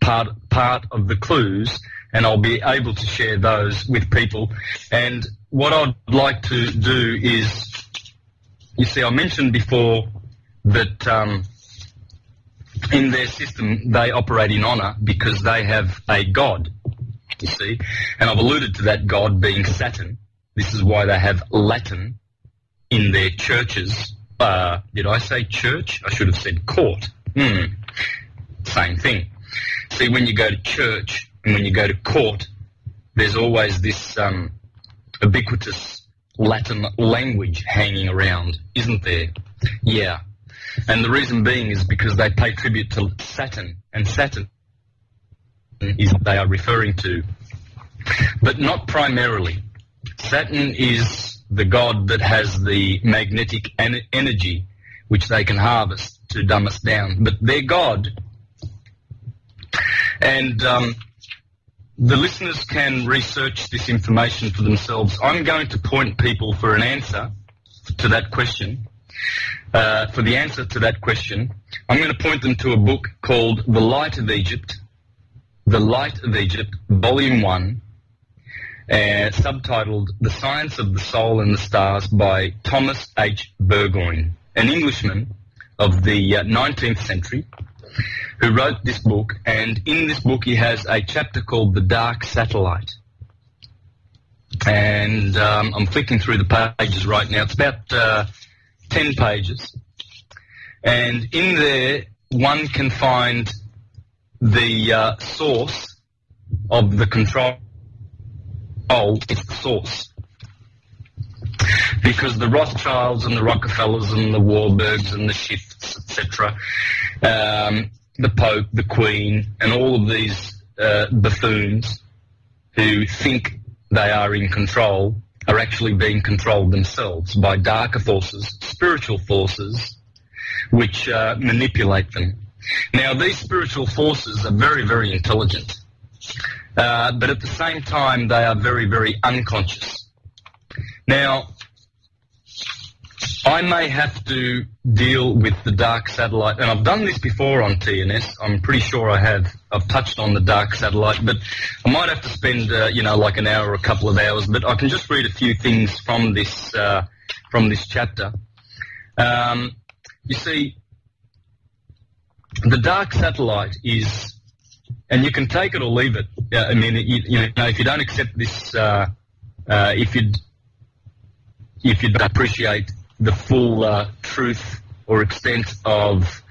part of the clues, and I'll be able to share those with people. And what I'd like to do is, you see, I mentioned before that in their system they operate in honour because they have a god, you see, and I've alluded to that god being Saturn. This is why they have Latin in their churches. Did I say church? I should have said court. Same thing. See, when you go to church and when you go to court, there's always this ubiquitous Latin language hanging around, isn't there? Yeah. And the reason being is because they pay tribute to Saturn, and Saturn is what they are referring to. But not primarily. Saturn is the god that has the magnetic energy which they can harvest to dumb us down. But their god, and the listeners can research this information for themselves. I'm going to point people for an answer to that question. For the answer to that question, I'm going to point them to a book called The Light of Egypt, Volume 1, subtitled The Science of the Soul and the Stars by Thomas H. Burgoyne, an Englishman of the 19th century who wrote this book. And in this book he has a chapter called The Dark Satellite. And I'm flicking through the pages right now. It's about 10 pages. And in there one can find the source of the control. It's the source. Because the Rothschilds and the Rockefellers and the Warburgs and the Schiffs, etc., the Pope, the Queen, and all of these buffoons who think they are in control are actually being controlled themselves by darker forces, spiritual forces, which manipulate them. Now, these spiritual forces are very, very intelligent, but at the same time they are very, very unconscious. Now, I may have to deal with the dark satellite, and I've done this before on TNS. I'm pretty sure I have. I've touched on the dark satellite, but I might have to spend, like an hour or a couple of hours. But I can just read a few things from this chapter. You see, the dark satellite is, and you can take it or leave it. I mean, if you don't accept this, if you don't appreciate the full truth or extent of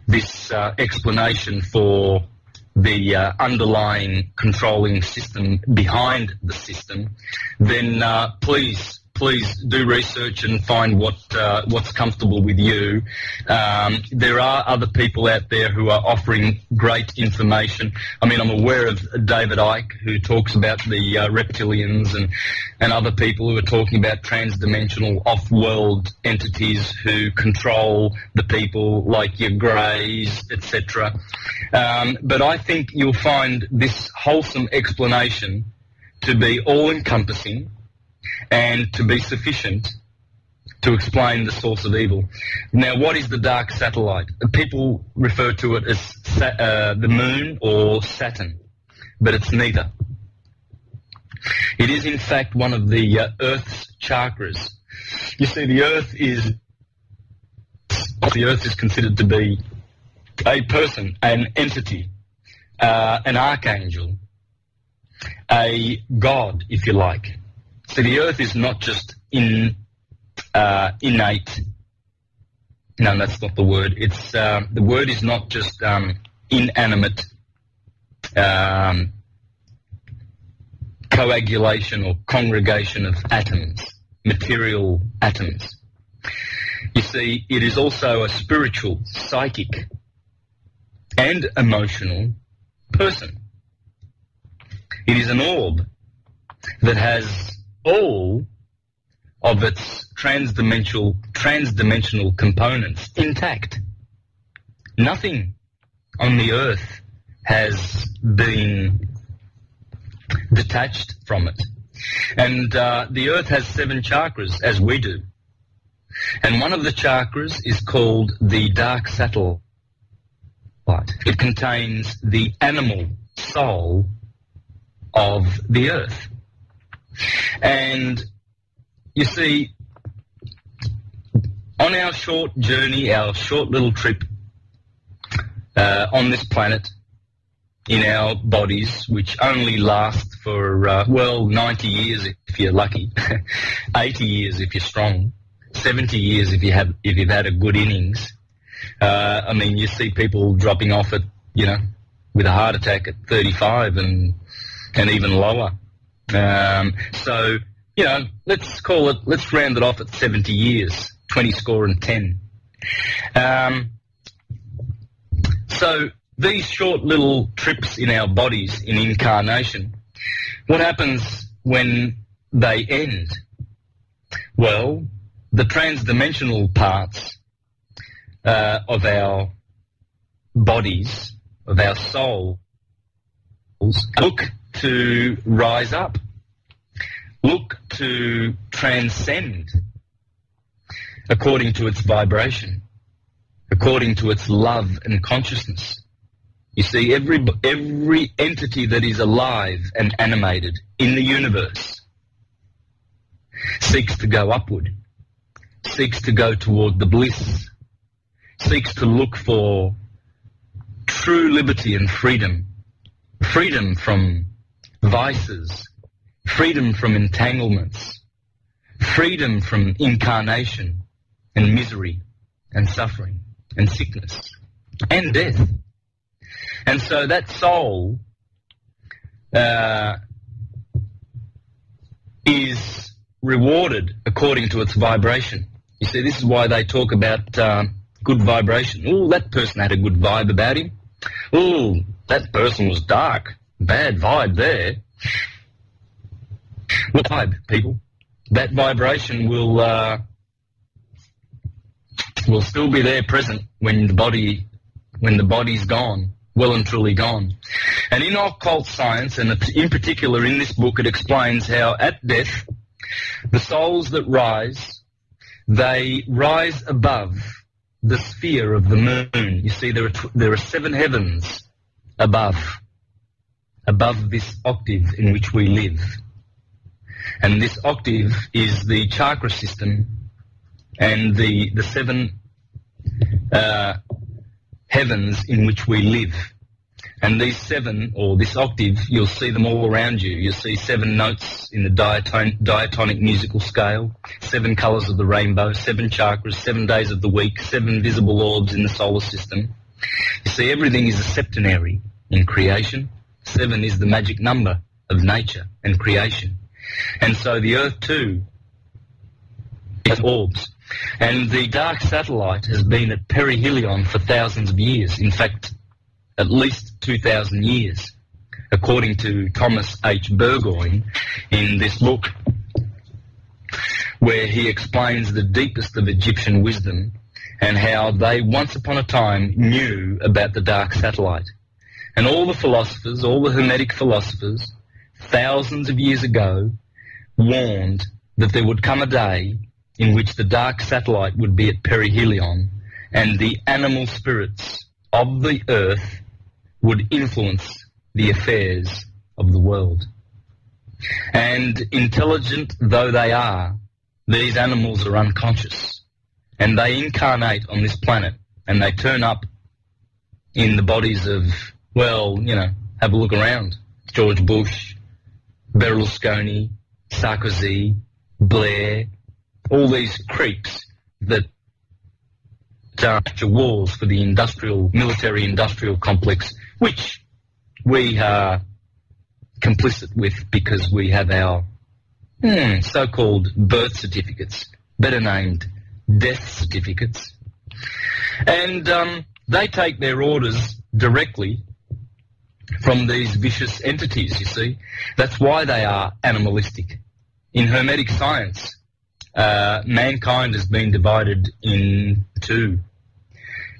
this explanation for the underlying controlling system behind the system, then please do research and find what's comfortable with you. There are other people out there who are offering great information. I mean, I'm aware of David Icke, who talks about the reptilians, and other people who are talking about transdimensional off-world entities who control the people, like your Greys, etc. But I think you'll find this wholesome explanation to be all-encompassing and to be sufficient to explain the source of evil. Now, what is the dark satellite? People refer to it as the moon or Saturn, but it's neither. It is, in fact, one of the Earth's chakras. You see, the Earth is considered to be a person, an entity, an archangel, a god, if you like. So the Earth is not just innate. No, that's not the word. It's the word is not just inanimate coagulation or congregation of atoms, material atoms. You see, it is also a spiritual, psychic, and emotional person. It is an orb that has all of its transdimensional components intact. Nothing on the Earth has been detached from it. And the Earth has 7 chakras, as we do. And one of the chakras is called the dark satellite. It contains the animal soul of the Earth. And you see, on our short journey, our short little trip on this planet, in our bodies, which only last for, 90 years if you're lucky, 80 years if you're strong, 70 years if you've had a good innings. I mean, you see people dropping off at, with a heart attack at 35 and even lower. So, let's round it off at 70 years, 20 score and 10. So these short little trips in our bodies in incarnation, what happens when they end? Well, the transdimensional parts of our bodies, of our souls, look to rise up, look to transcend according to its vibration, according to its love and consciousness. You see, every entity that is alive and animated in the universe seeks to go upward, seeks to go toward the bliss, seeks to look for true liberty and freedom, freedom from vices, freedom from entanglements, freedom from incarnation and misery and suffering and sickness and death. And so that soul is rewarded according to its vibration. You see, this is why they talk about good vibration. Oh, that person had a good vibe about him. Oh, that person was dark. Bad vibe there. What vibe, people? That vibration will still be there present when the body's gone, well and truly gone. And in occult science, and in particular in this book, it explains how at death, the souls that rise, they rise above the sphere of the moon. You see, there are 7 heavens above this octave in which we live. And this octave is the chakra system and the 7 heavens in which we live. And these 7, or this octave, you'll see them all around you. You'll see 7 notes in the diatonic musical scale, 7 colours of the rainbow, 7 chakras, 7 days of the week, 7 visible orbs in the solar system. You see, everything is a septenary in creation. 7 is the magic number of nature and creation. And so the Earth too has orbs. And the dark satellite has been at perihelion for thousands of years. In fact, at least 2,000 years, according to Thomas H. Burgoyne in this book, where he explains the deepest of Egyptian wisdom and how they once upon a time knew about the dark satellite. And all the philosophers, all the Hermetic philosophers, thousands of years ago, warned that there would come a day in which the dark satellite would be at perihelion and the animal spirits of the earth would influence the affairs of the world. And intelligent though they are, these animals are unconscious. And they incarnate on this planet and they turn up in the bodies of, well, you know, have a look around. George Bush, Berlusconi, Sarkozy, Blair, all these creeps that are wars for the military-industrial complex, which we are complicit with because we have our so-called birth certificates, better named death certificates. And they take their orders directly from these vicious entities, you see. That's why they are animalistic. In Hermetic science, mankind has been divided in 2.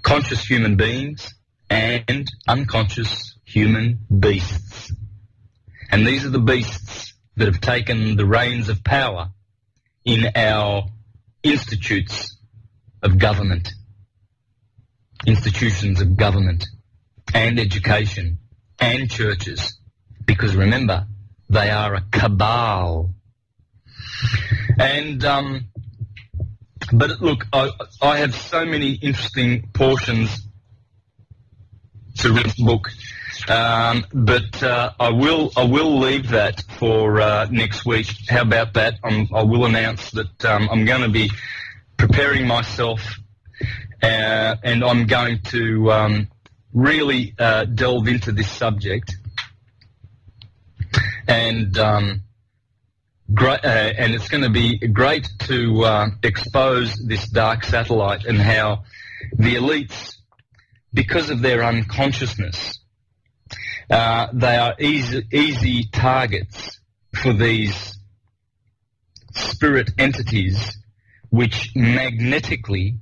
Conscious human beings and unconscious human beasts. And these are the beasts that have taken the reins of power in our institutes of government, institutions of government and education and churches, because remember, they are a cabal. And but look, I have so many interesting portions to read this book, but I will leave that for next week. How about that? I will announce that I'm going to be preparing myself, and I'm going to really delve into this subject, and it's going to be great to expose this dark satellite and how the elites, because of their unconsciousness, they are easy targets for these spirit entities which magnetically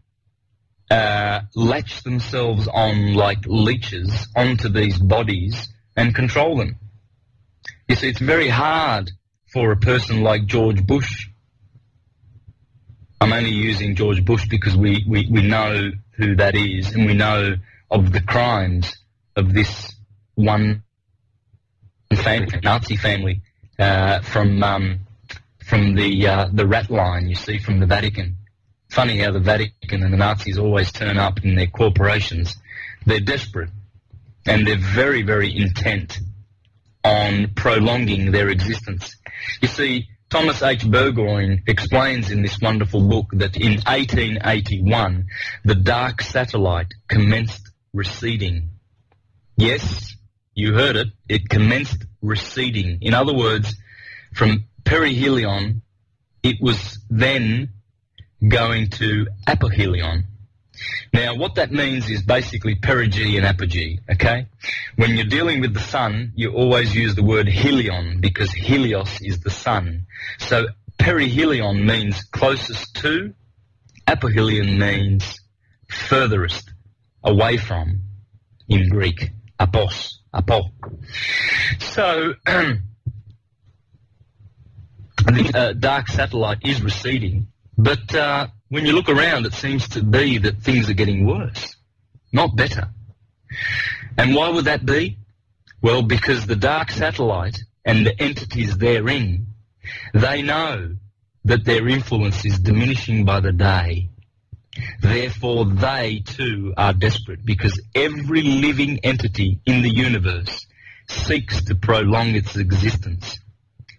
latch themselves on like leeches onto these bodies and control them. You see, it's very hard for a person like George Bush. I'm only using George Bush because we know who that is, and we know of the crimes of this one family, Nazi family, from the rat line, you see, from the Vatican. Funny how the Vatican and the Nazis always turn up in their corporations. They're desperate, and they're very, very intent on prolonging their existence. You see, Thomas H. Burgoyne explains in this wonderful book that in 1881, the dark satellite commenced receding. Yes, you heard it. It commenced receding. In other words, from perihelion, it was then going to apohelion. Now, what that means is basically perigee and apogee, okay? When you're dealing with the sun, you always use the word helion because helios is the sun. So perihelion means closest to, apohelion means furthest, away from, in Greek, apos, apo. So the dark satellite is receding, but when you look around, it seems to be that things are getting worse, not better. And why would that be? Well, because the dark satellite and the entities therein, they know that their influence is diminishing by the day. Therefore, they too are desperate, because every living entity in the universe seeks to prolong its existence,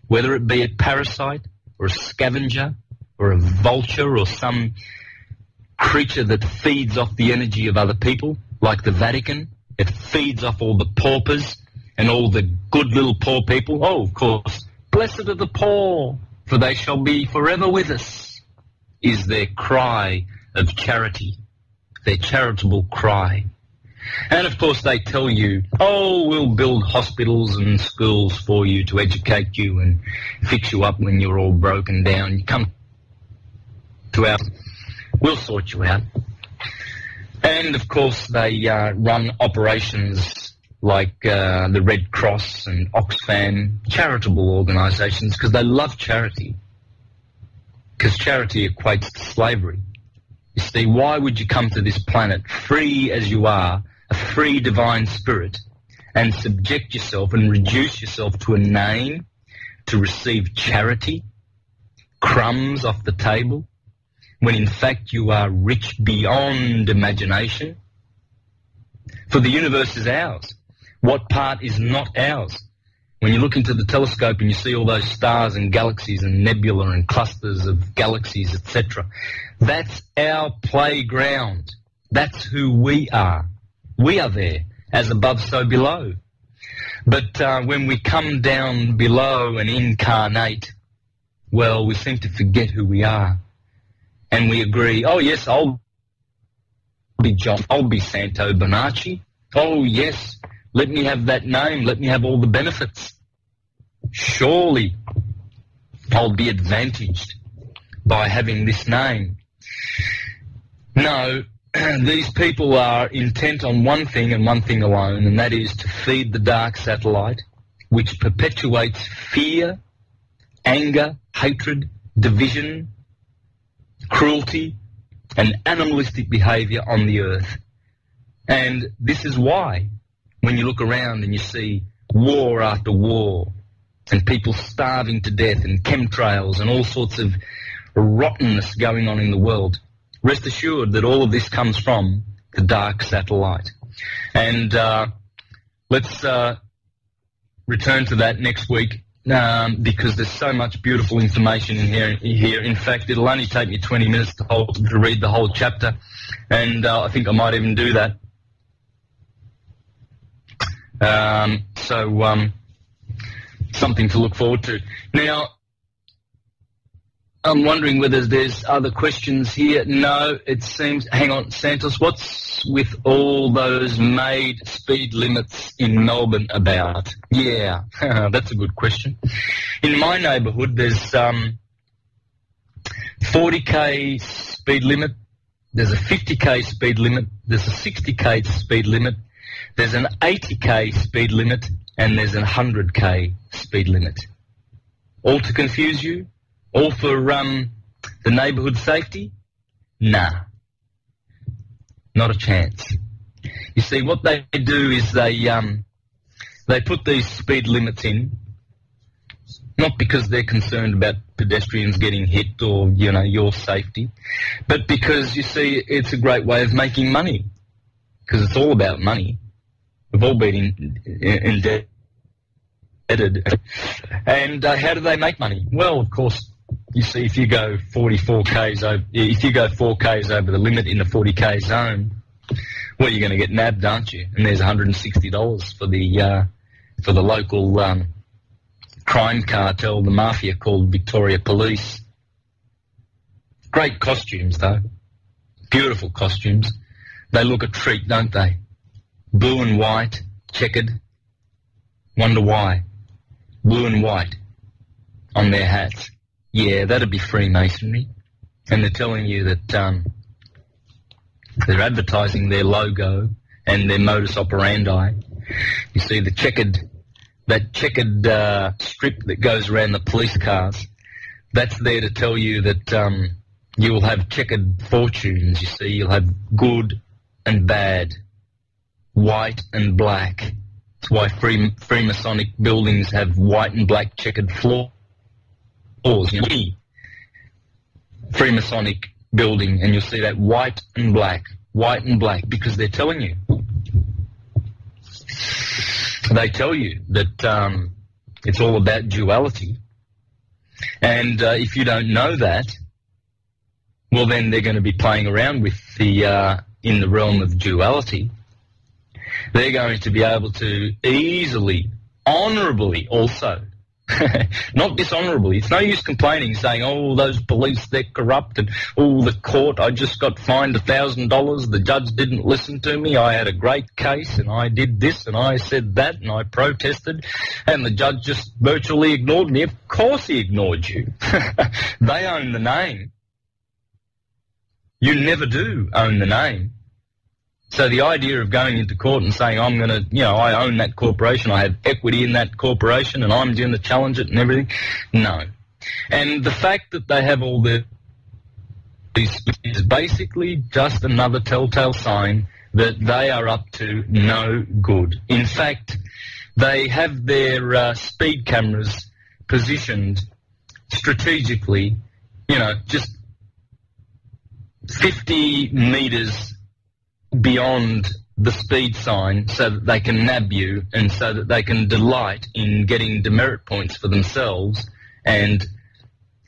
whether it be a parasite or a scavenger or a vulture or some creature that feeds off the energy of other people, like the Vatican. It feeds off all the paupers and all the good little poor people. Oh, of course, blessed are the poor, for they shall be forever with us, is their cry of charity, their charitable cry. And of course they tell you, oh, we'll build hospitals and schools for you to educate you and fix you up when you're all broken down. You come to our, we'll sort you out. And of course they run operations like the Red Cross and Oxfam, charitable organisations, because they love charity, because charity equates to slavery. You see, why would you come to this planet free as you are, a free divine spirit, and subject yourself and reduce yourself to a name to receive charity, crumbs off the table, when in fact you are rich beyond imagination? For the universe is ours. What part is not ours? When you look into the telescope and you see all those stars and galaxies and nebula and clusters of galaxies, etc., that's our playground. That's who we are. We are there, as above, so below. But when we come down below and incarnate, well, we seem to forget who we are. And we agree, oh yes, I'll be John, I'll be Santos Bonacci. Oh yes, let me have that name, let me have all the benefits. Surely I'll be advantaged by having this name. No, these people are intent on one thing and one thing alone, and that is to feed the dark satellite, which perpetuates fear, anger, hatred, division, cruelty, and animalistic behaviour on the earth. And this is why, when you look around and you see war after war, and people starving to death, and chemtrails, and all sorts of rottenness going on in the world, rest assured that all of this comes from the dark satellite. And let's return to that next week, because there's so much beautiful information in here. In fact, it'll only take me 20 minutes to read the whole chapter, and I think I might even do that. Something to look forward to. Now, I'm wondering whether there's other questions here. No, it seems... Hang on, Santos, what's with all those made speed limits in Melbourne about? Yeah, that's a good question. In my neighbourhood, there's 40k speed limit, there's a 50k speed limit, there's a 60k speed limit, there's an 80k speed limit, and there's a 100k speed limit. All to confuse you? All for the neighbourhood safety? Nah. Not a chance. You see, what they do is they put these speed limits in, not because they're concerned about pedestrians getting hit or, you know, your safety, but because, you see, it's a great way of making money, because it's all about money. We've all been indebted. And how do they make money? Well, of course, you see, if you go 44 k's over, if you go 4 k's over the limit in the 40 k zone, well, you're going to get nabbed, aren't you? And there's $160 for the local crime cartel, the mafia, called Victoria Police. Great costumes, though. Beautiful costumes. They look a treat, don't they? Blue and white, checkered. Wonder why. Blue and white on their hats. Yeah, that'd be Freemasonry. And they're telling you that they're advertising their logo and their modus operandi. You see, that checkered strip that goes around the police cars, that's there to tell you that you will have checkered fortunes, you see. You'll have good and bad, white and black. That's why Freemasonic buildings have white and black checkered floors. You know, Freemasonic building, and you'll see that white and black, because they're telling you. They tell you that it's all about duality. And if you don't know that, well, then they're going to be playing around with in the realm of duality. They're going to be able to easily, honourably also, not dishonourably. It's no use complaining, saying, oh, those police, they're corrupt, and oh, the court, I just got fined $1,000, the judge didn't listen to me, I had a great case, and I did this, and I said that, and I protested, and the judge just virtually ignored me. Of course he ignored you. They own the name. You never do own the name. So the idea of going into court and saying, I'm going to, you know, I own that corporation, I have equity in that corporation, and I'm going to challenge it and everything, no. And the fact that they have all these is basically just another telltale sign that they are up to no good. In fact, they have their speed cameras positioned strategically, you know, just 50 metres beyond the speed sign, so that they can nab you and so that they can delight in getting demerit points for themselves, and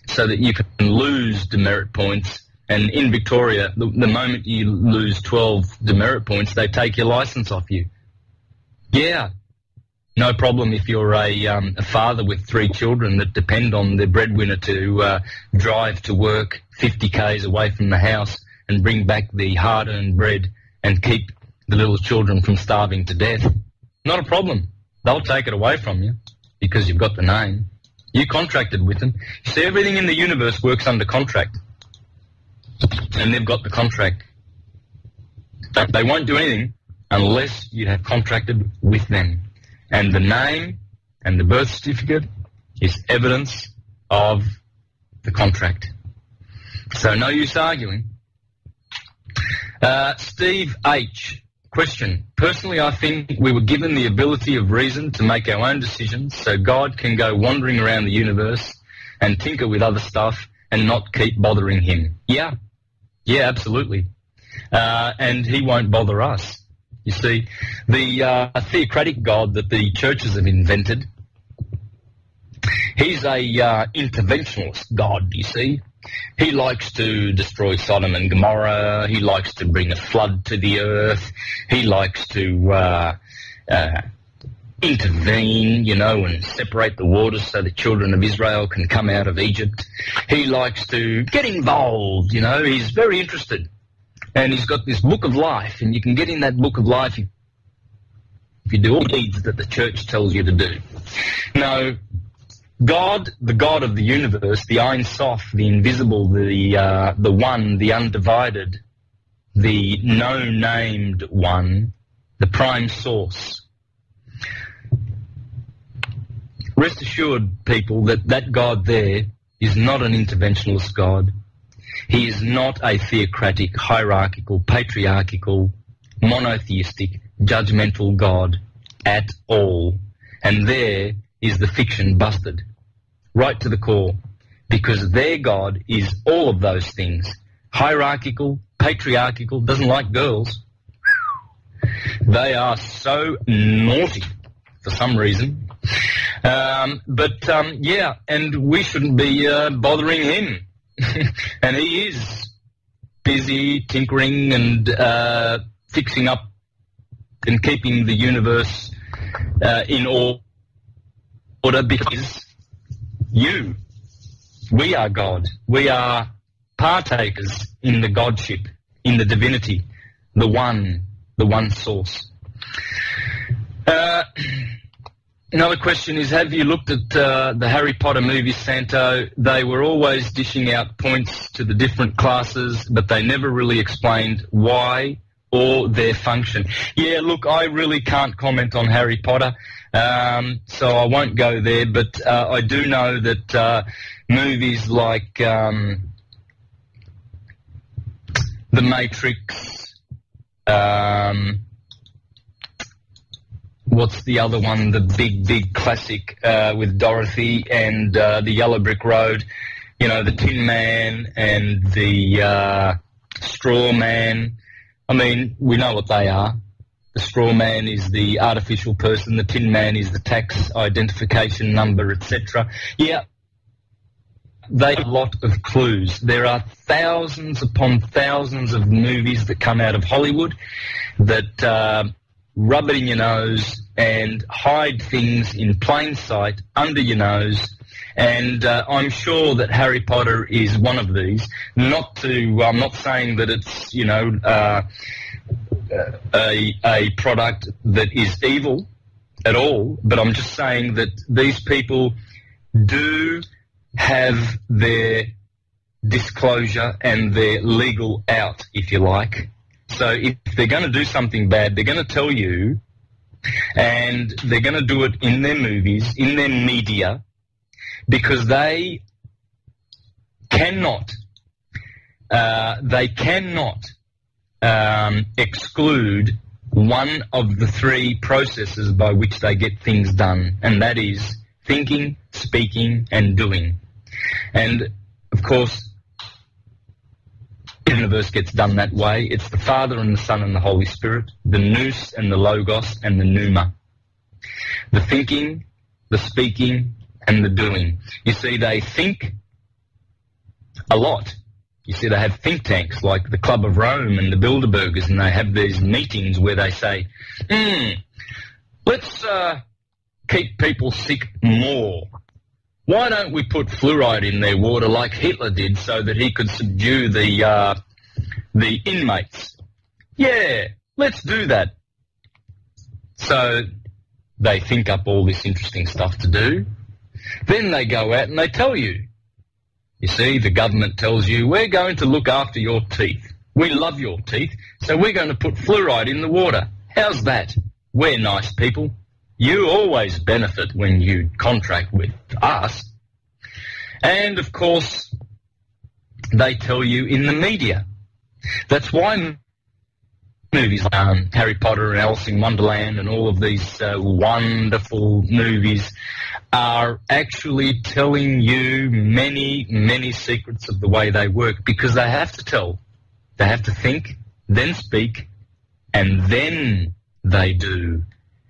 so that you can lose demerit points. And in Victoria, the moment you lose 12 demerit points, they take your licence off you. Yeah, no problem if you're a father with 3 children that depend on their breadwinner to drive to work 50 k's away from the house and bring back the hard-earned bread and keep the little children from starving to death. Not a problem. They'll take it away from you because you've got the name. You contracted with them. You see, everything in the universe works under contract. And they've got the contract. They won't do anything unless you have contracted with them. And the name and the birth certificate is evidence of the contract. So no use arguing. Steve H. Question. Personally, I think we were given the ability of reason to make our own decisions, so God can go wandering around the universe and tinker with other stuff and not keep bothering him. Yeah, absolutely. And he won't bother us. You see, the theocratic God that the churches have invented, he's a interventionist God, you see. He likes to destroy Sodom and Gomorrah. He likes to bring a flood to the earth. He likes to intervene, you know, and separate the waters so the children of Israel can come out of Egypt. He likes to get involved, you know. He's very interested. And he's got this book of life, and you can get in that book of life if you do all the deeds that the church tells you to do. Now, God, the God of the universe, the Ein Sof, the invisible, the one, the undivided, the no-named one, the prime source. Rest assured, people, that God there is not an interventionist God. He is not a theocratic, hierarchical, patriarchal monotheistic, judgmental God at all. And there is the fiction busted, right to the core, because their God is all of those things. Hierarchical, patriarchal, doesn't like girls. They are so naughty for some reason. Yeah, and we shouldn't be bothering him. And he is busy tinkering and fixing up and keeping the universe in order, because we are God. We are partakers in the Godship, in the divinity, the one source. Another question is, have you looked at the Harry Potter movies, Santo? They were always dishing out points to the different classes, but they never really explained why or their function. Yeah, look, I really can't comment on Harry Potter, so I won't go there, but I do know that movies like The Matrix, what's the other one, the big classic with Dorothy and the Yellow Brick Road, you know, the Tin Man and the Straw Man. I mean, we know what they are. The Straw Man is the artificial person, the Tin Man is the tax identification number, etc. Yeah, they have a lot of clues. There are thousands upon thousands of movies that come out of Hollywood that rub it in your nose and hide things in plain sight under your nose. And I'm sure that Harry Potter is one of these. I'm not saying that it's, you know, a product that is evil at all, but I'm just saying that these people do have their disclosure and their legal out, if you like. So if they're going to do something bad, they're going to tell you, and they're going to do it in their movies, in their media, because they cannot exclude one of the three processes by which they get things done, and that is thinking, speaking, and doing. And, of course, the universe gets done that way. It's the Father and the Son and the Holy Spirit, the nous and the logos and the pneuma. The thinking, the speaking, and the doing. You see, they think a lot. You see, they have think tanks like the Club of Rome and the Bilderbergers, and they have these meetings where they say, let's keep people sick more. Why don't we put fluoride in their water like Hitler did so that he could subdue the inmates? Yeah, let's do that. So they think up all this interesting stuff to do. Then they go out and they tell you. You see, the government tells you, we're going to look after your teeth. We love your teeth, so we're going to put fluoride in the water. How's that? We're nice people. You always benefit when you contract with us. And, of course, they tell you in the media. That's why movies like Harry Potter and Alice in Wonderland and all of these wonderful movies are actually telling you many, many secrets of the way they work, because they have to tell. They have to think, then speak, and then they do.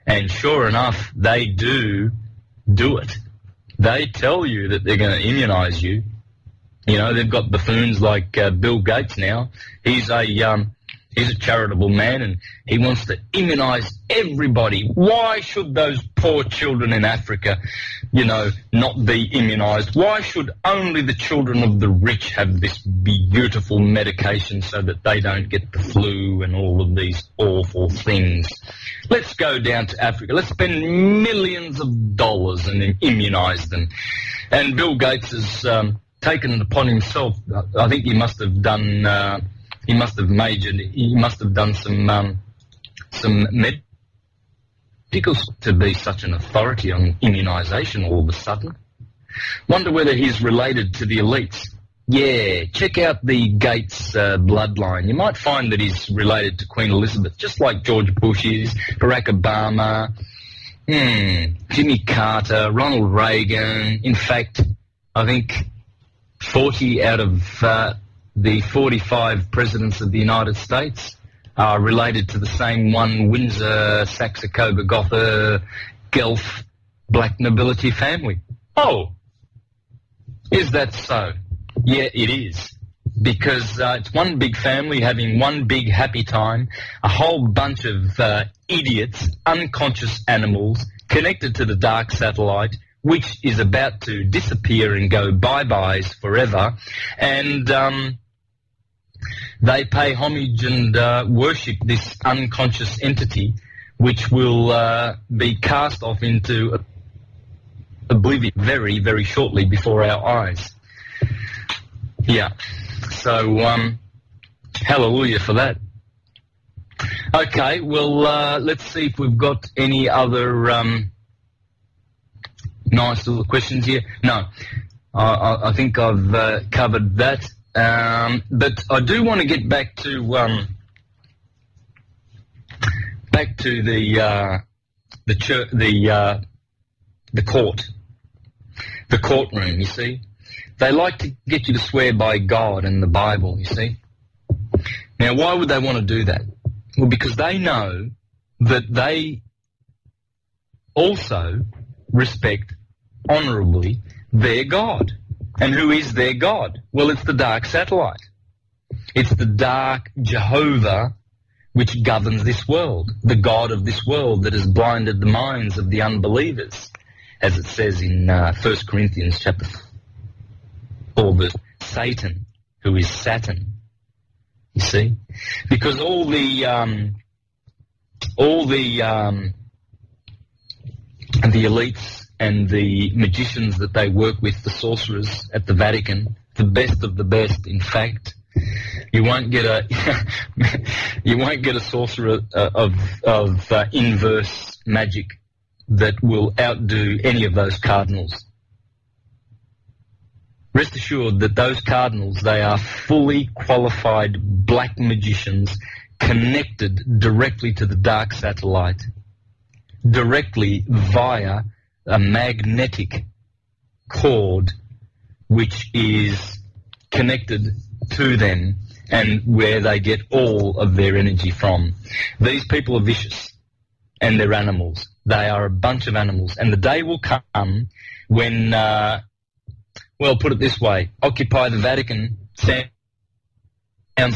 And sure enough, they do it. They tell you that they're going to immunize you. You know, they've got buffoons like Bill Gates now. He's a charitable man, and he wants to immunize everybody. Why should those poor children in Africa, you know, not be immunized? Why should only the children of the rich have this beautiful medication so that they don't get the flu and all of these awful things? Let's go down to Africa. Let's spend millions of dollars and immunize them. And Bill Gates has taken it upon himself. I think he must have done... He must have majored. He must have done some medical to be such an authority on immunisation all of a sudden. Wonder whether he's related to the elites. Yeah, check out the Gates bloodline. You might find that he's related to Queen Elizabeth, just like George Bush is, Barack Obama, Jimmy Carter, Ronald Reagan. In fact, I think 40 out of the 45 presidents of the United States are related to the same one Windsor, Saxe-Coburg, Gotha, Guelph black nobility family. Oh, is that so? Yeah, it is. Because it's one big family having one big happy time, a whole bunch of idiots, unconscious animals connected to the dark satellite, which is about to disappear and go bye-byes forever. And they pay homage and worship this unconscious entity, which will be cast off into oblivion very, very shortly before our eyes. Yeah, so hallelujah for that. Okay, well, let's see if we've got any other nice little questions here. No, I think I've covered that. But I do want to get back to the church, the court, the courtroom. You see, they like to get you to swear by God and the Bible. You see. Now, why would they want to do that? Well, because they know that they also respect honourably their God. And who is their God? Well, it's the dark satellite. It's the dark Jehovah which governs this world, the God of this world that has blinded the minds of the unbelievers, as it says in 1 Corinthians chapter 4, verse Satan, who is Saturn. You see? Because all the elites and the magicians that they work with, the sorcerers at the Vatican, the best of the best, in fact, you won't get a sorcerer of inverse magic that will outdo any of those cardinals. Rest assured that those cardinals, they are fully qualified black magicians connected directly to the dark satellite, directly via a magnetic cord which is connected to them and where they get all of their energy from. These people are vicious and they're animals. They are a bunch of animals. And the day will come when, well, put it this way, Occupy the Vatican sounds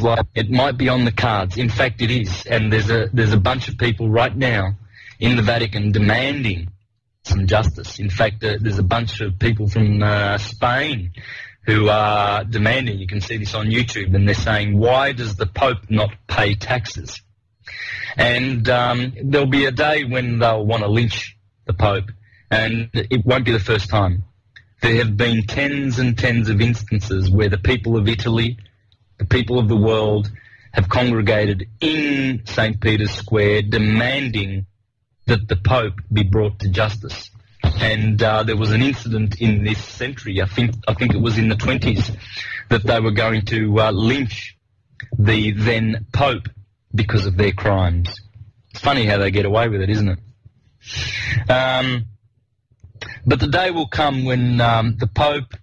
like it might be on the cards. In fact, it is. And there's a bunch of people right now in the Vatican demanding some justice. In fact, there's a bunch of people from Spain who are demanding, you can see this on YouTube, and they're saying, why does the Pope not pay taxes? And there'll be a day when they'll want to lynch the Pope, and it won't be the first time. There have been tens and tens of instances where the people of Italy, the people of the world, have congregated in St. Peter's Square demanding that the Pope be brought to justice. And there was an incident in this century, I think it was in the 20s, that they were going to lynch the then Pope because of their crimes. It's funny how they get away with it, isn't it? But the day will come when the Pope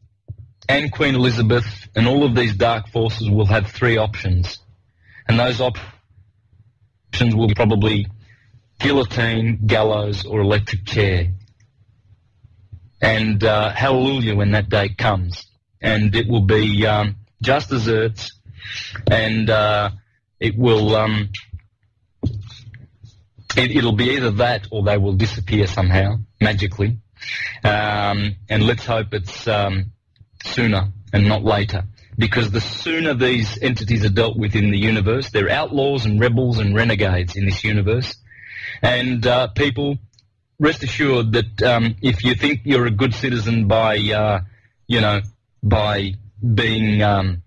and Queen Elizabeth and all of these dark forces will have three options. And those options will be probably guillotine, gallows, or electric chair. And hallelujah when that day comes. And it will be just desserts, and it will it'll be either that or they will disappear somehow, magically. And let's hope it's sooner and not later. Because the sooner these entities are dealt with in the universe, they're outlaws and rebels and renegades in this universe. And people, rest assured that if you think you're a good citizen by, by being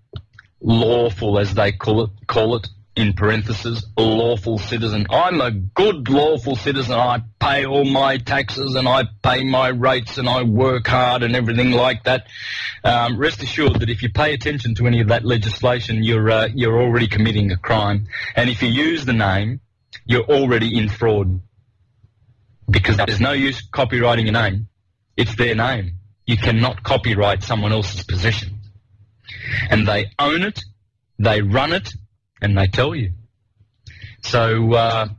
lawful, as they call it, in parentheses, lawful citizen. I'm a good lawful citizen. I pay all my taxes and I pay my rates and I work hard and everything like that. Rest assured that if you pay attention to any of that legislation, you're already committing a crime. And if you use the name, you're already in fraud. Because there's no use copyrighting a name. It's their name. You cannot copyright someone else's possession. And they own it, they run it, and they tell you. So,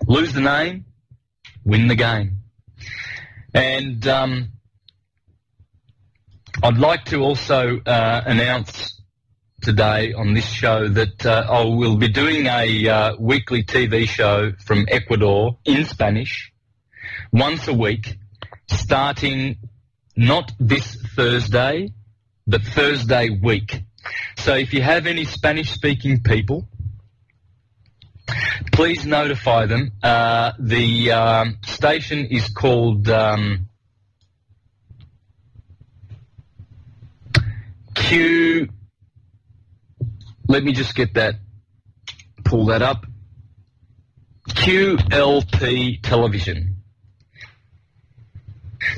lose the name, win the game. And I'd like to also announce today on this show that I will be doing a weekly TV show from Ecuador in Spanish once a week, starting not this Thursday, but Thursday week. So if you have any Spanish-speaking people, please notify them. The station is called Q. Let me just pull that up. QLP Television.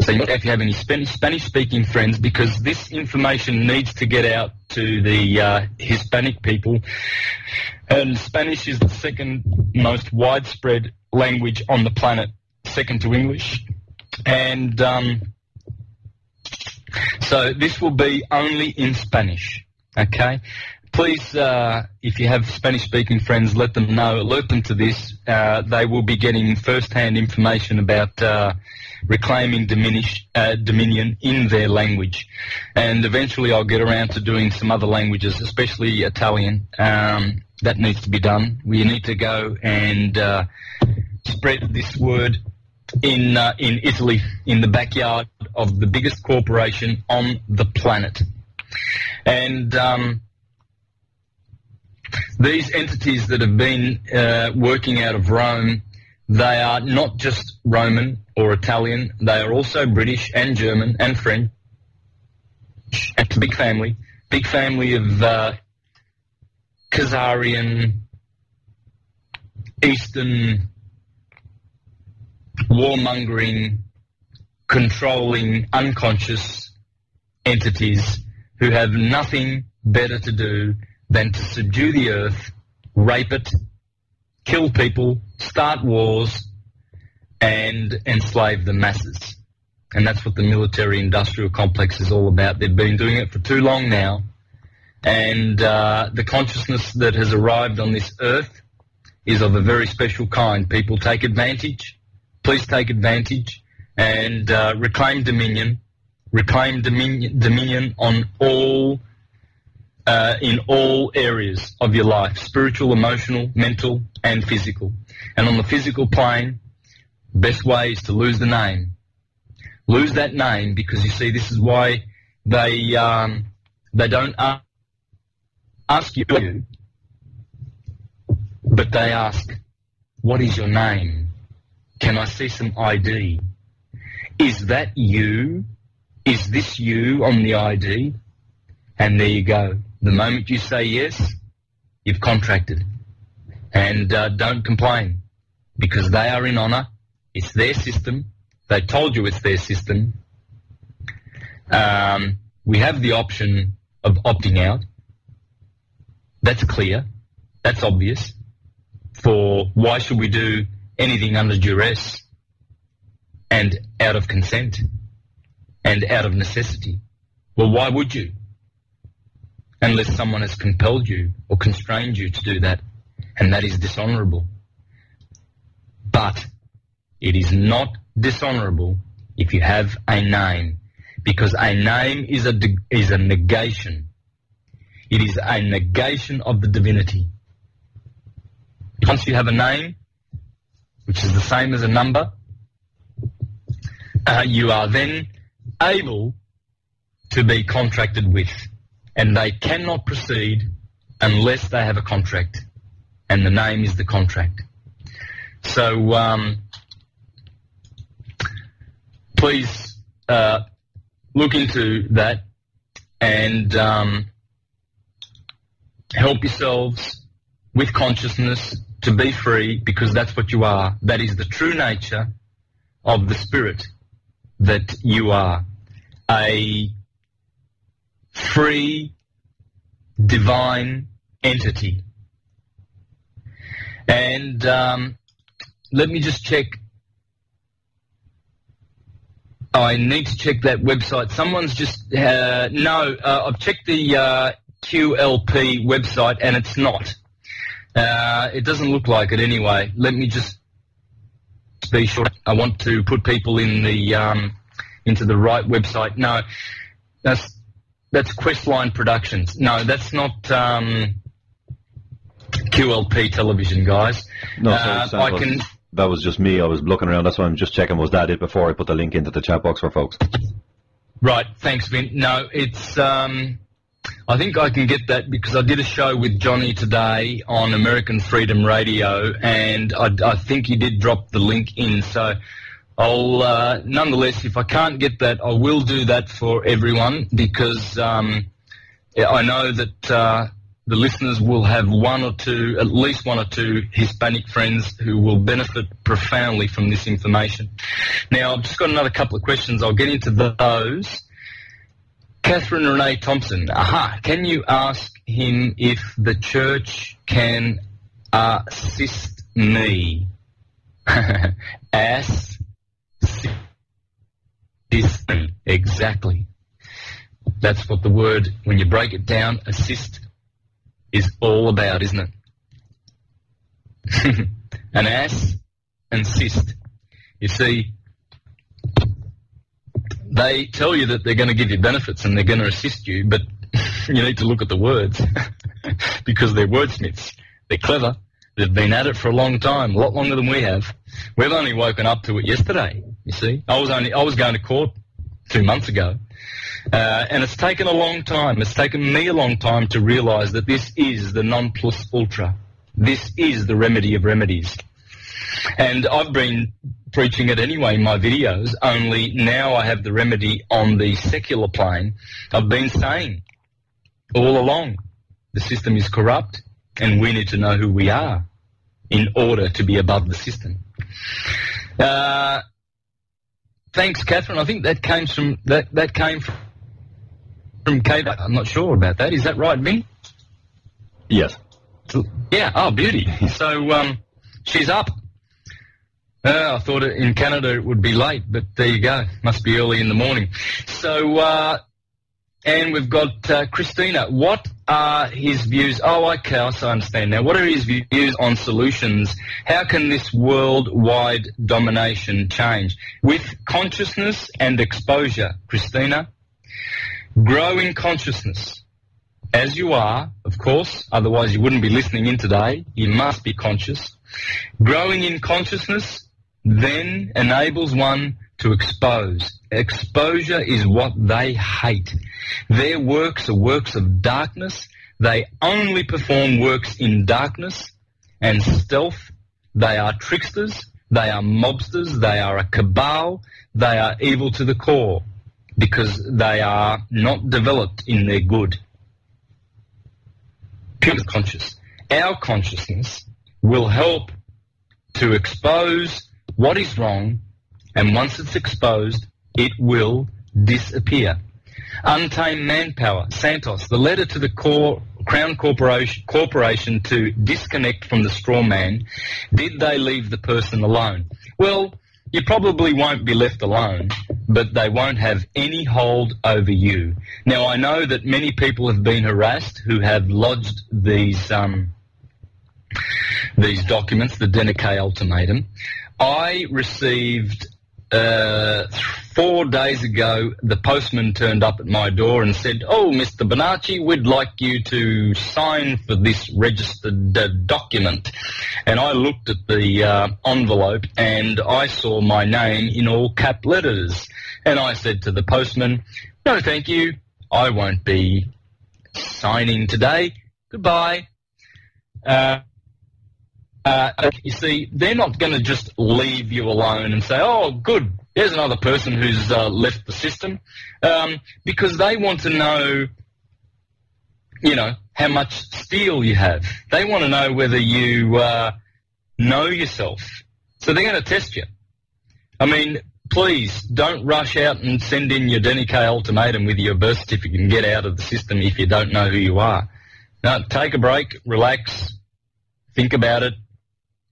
So if you have any Spanish-speaking friends, because this information needs to get out to the Hispanic people, and Spanish is the second most widespread language on the planet, second to English. And so this will be only in Spanish, okay? Please, if you have Spanish-speaking friends, let them know, alert them to this. They will be getting first-hand information about reclaiming dominion in their language. And eventually I'll get around to doing some other languages, especially Italian. That needs to be done. We need to go and spread this word in Italy, in the backyard of the biggest corporation on the planet. And these entities that have been working out of Rome, they are not just Roman or Italian, they are also British and German and French. It's a big family of Khazarian, Eastern, warmongering, controlling, unconscious entities who have nothing better to do than to subdue the earth, rape it, kill people, start wars, and enslave the masses. And that's what the military-industrial complex is all about. They've been doing it for too long now. And the consciousness that has arrived on this earth is of a very special kind. People take advantage. Please take advantage and reclaim dominion. Reclaim dominion on all in all areas of your life, spiritual, emotional, mental, and physical. And on the physical plane, best way is to lose the name. Lose that name, because you see, this is why they don't ask you, but they ask, what is your name? Can I see some ID? Is that you? Is this you on the ID? And there you go. The moment you say yes, you've contracted. And don't complain, because they are in honour. It's their system. They told you it's their system. We have the option of opting out. That's clear. That's obvious. For why should we do anything under duress and out of consent and out of necessity? Well, why would you? Unless someone has compelled you or constrained you to do that, and that is dishonourable. But it is not dishonourable if you have a name, because a name is a negation. It is a negation of the divinity. Once you have a name, which is the same as a number, you are then able to be contracted with. And they cannot proceed unless they have a contract. And the name is the contract. So please look into that and help yourselves with consciousness to be free, because that's what you are. That is the true nature of the spirit that you are. A free, divine entity. And let me just check. I need to check that website. Someone's just... I've checked the QLP website and it's not. It doesn't look like it anyway. Let me just be sure. I want to put people in the into the right website. No, that's Questline Productions. No, that's not QLP Television, guys. No, sorry, I can... That was just me. I was looking around. That's why I'm just checking. Was that it before I put the link into the chat box for folks? Right. Thanks, Vin. No, it's... I think I can get that because I did a show with Johnny today on American Freedom Radio, and I think he did drop the link in. So I'll, nonetheless, if I can't get that, I will do that for everyone, because I know that the listeners will have at least one or two Hispanic friends who will benefit profoundly from this information. Now, I've just got another couple of questions. I'll get into those. Catherine Renee Thompson, can you ask him if the church can assist me? Assist me. Exactly. That's what the word, when you break it down, assist is all about, isn't it? An ass and cyst. You see, they tell you that they're going to give you benefits and they're going to assist you, but you need to look at the words because they're wordsmiths. They're clever. They've been at it for a long time, a lot longer than we have. We've only woken up to it yesterday, you see. I was going to court 2 months ago, and it's taken a long time. It's taken me a long time to realise that this is the non plus ultra. This is the remedy of remedies. And I've been preaching it anyway in my videos, only now I have the remedy on the secular plane. I've been saying all along the system is corrupt and we need to know who we are in order to be above the system. Thanks, Catherine. I think that came from cabal. I'm not sure about that. Is that right, Vin? Yes. Yeah. Oh, beauty. So she's up. I thought in Canada it would be late, but there you go. Must be early in the morning. So, and we've got Christina. What are his views? Oh, okay, so I understand now. What are his views on solutions? How can this worldwide domination change? With consciousness and exposure, Christina. Grow in consciousness. As you are, of course, otherwise you wouldn't be listening in today. You must be conscious. Growing in consciousness then enables one to expose. Exposure is what they hate. Their works are works of darkness. They only perform works in darkness and stealth. They are tricksters. They are mobsters. They are a cabal. They are evil to the core because they are not developed in their good. Pure conscious. Our consciousness will help to expose what is wrong, and once it's exposed, it will disappear. Untamed manpower. Santos, the letter to the Crown Corporation to disconnect from the straw man, did they leave the person alone? Well, you probably won't be left alone, but they won't have any hold over you. Now, I know that many people have been harassed who have lodged these documents, the Denique ultimatum. I received 4 days ago, the postman turned up at my door and said, "Oh, Mr. Bonacci, we'd like you to sign for this registered document." And I looked at the envelope and I saw my name in all cap letters. And I said to the postman, "No, thank you. I won't be signing today. Goodbye." You see, they're not going to just leave you alone and say, "Oh, good, there's another person who's left the system," because they want to know how much steel you have. They want to know whether you know yourself. So they're going to test you. I mean, please don't rush out and send in your Denique ultimatum with your birth certificate and get out of the system if you don't know who you are. No, take a break, relax, think about it,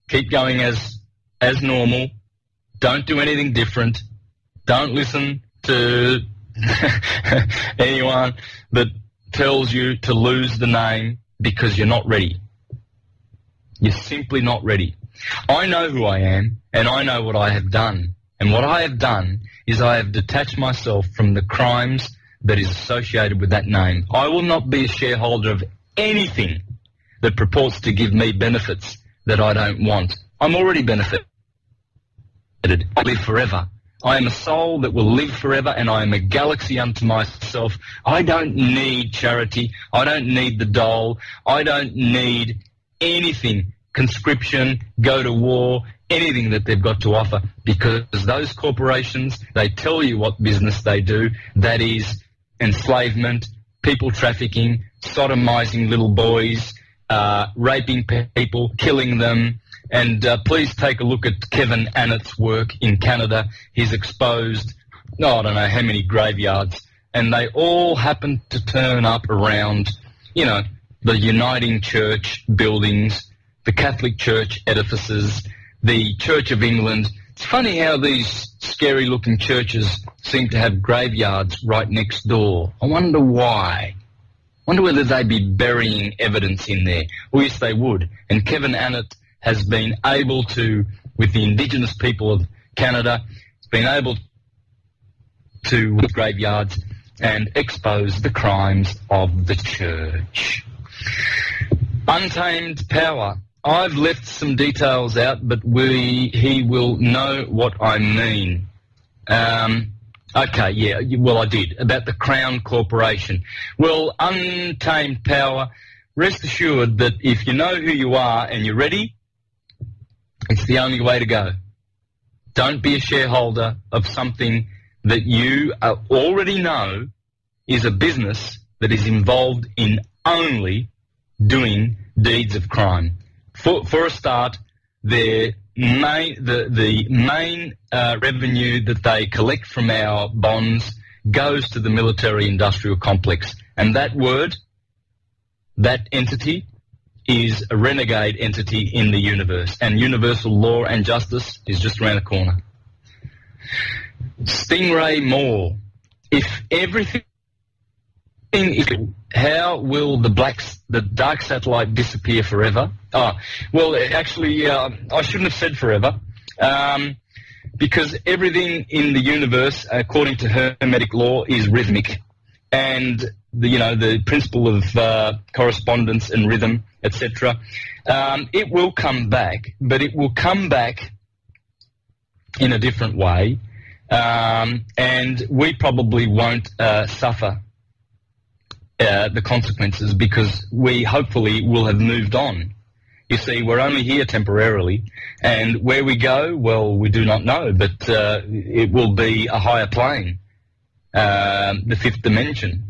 keep going as normal. Don't do anything different. Don't listen to anyone that tells you to lose the name because you're not ready. You're simply not ready. I know who I am, and I know what I have done. And what I have done is I have detached myself from the crimes that is associated with that name. I will not be a shareholder of anything that purports to give me benefits that I don't want. I'm already benefited. I live forever. I am a soul that will live forever, and I am a galaxy unto myself. I don't need charity. I don't need the dole. I don't need anything, conscription, go to war, anything that they've got to offer, because those corporations, they tell you what business they do. That is enslavement, people trafficking, sodomizing little boys, raping people, killing them. And please take a look at Kevin Annett's work in Canada. He's exposed, I don't know how many graveyards, and they all happen to turn up around, the Uniting Church buildings, the Catholic Church edifices, the Church of England. It's funny how these scary-looking churches seem to have graveyards right next door. I wonder why. I wonder whether they'd be burying evidence in there. Well, yes, they would. And Kevin Annett has been able to, with the Indigenous people of Canada, been able to with graveyards and expose the crimes of the church. Untamed power. I've left some details out, but he will know what I mean. Okay, yeah, well, I did, about the Crown Corporation. Well, untamed power, rest assured that if you know who you are and you're ready, it's the only way to go. Don't be a shareholder of something that you already know is a business that is involved in only doing deeds of crime. For a start, the main revenue that they collect from our bonds goes to the military-industrial complex. And that entity, is a renegade entity in the universe, and universal law and justice is just around the corner. Stingray Mall. If everything is, how will the dark satellite disappear forever? Well, actually, I shouldn't have said forever, because everything in the universe, according to Hermetic law, is rhythmic, and the principle of correspondence and rhythm, etc. It will come back, but it will come back in a different way, and we probably won't suffer the consequences, because we hopefully will have moved on. You see, we're only here temporarily, and where we go, well, we do not know, but it will be a higher plane, the fifth dimension.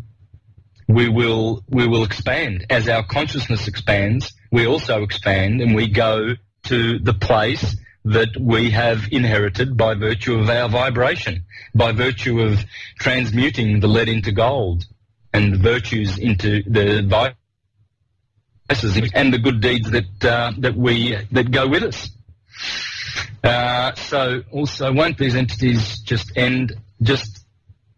We will expand. As our consciousness expands, we also expand, and we go to the place that we have inherited by virtue of our vibration, by virtue of transmuting the lead into gold and the virtues into the vices and the good deeds that go with us. So also, won't these entities just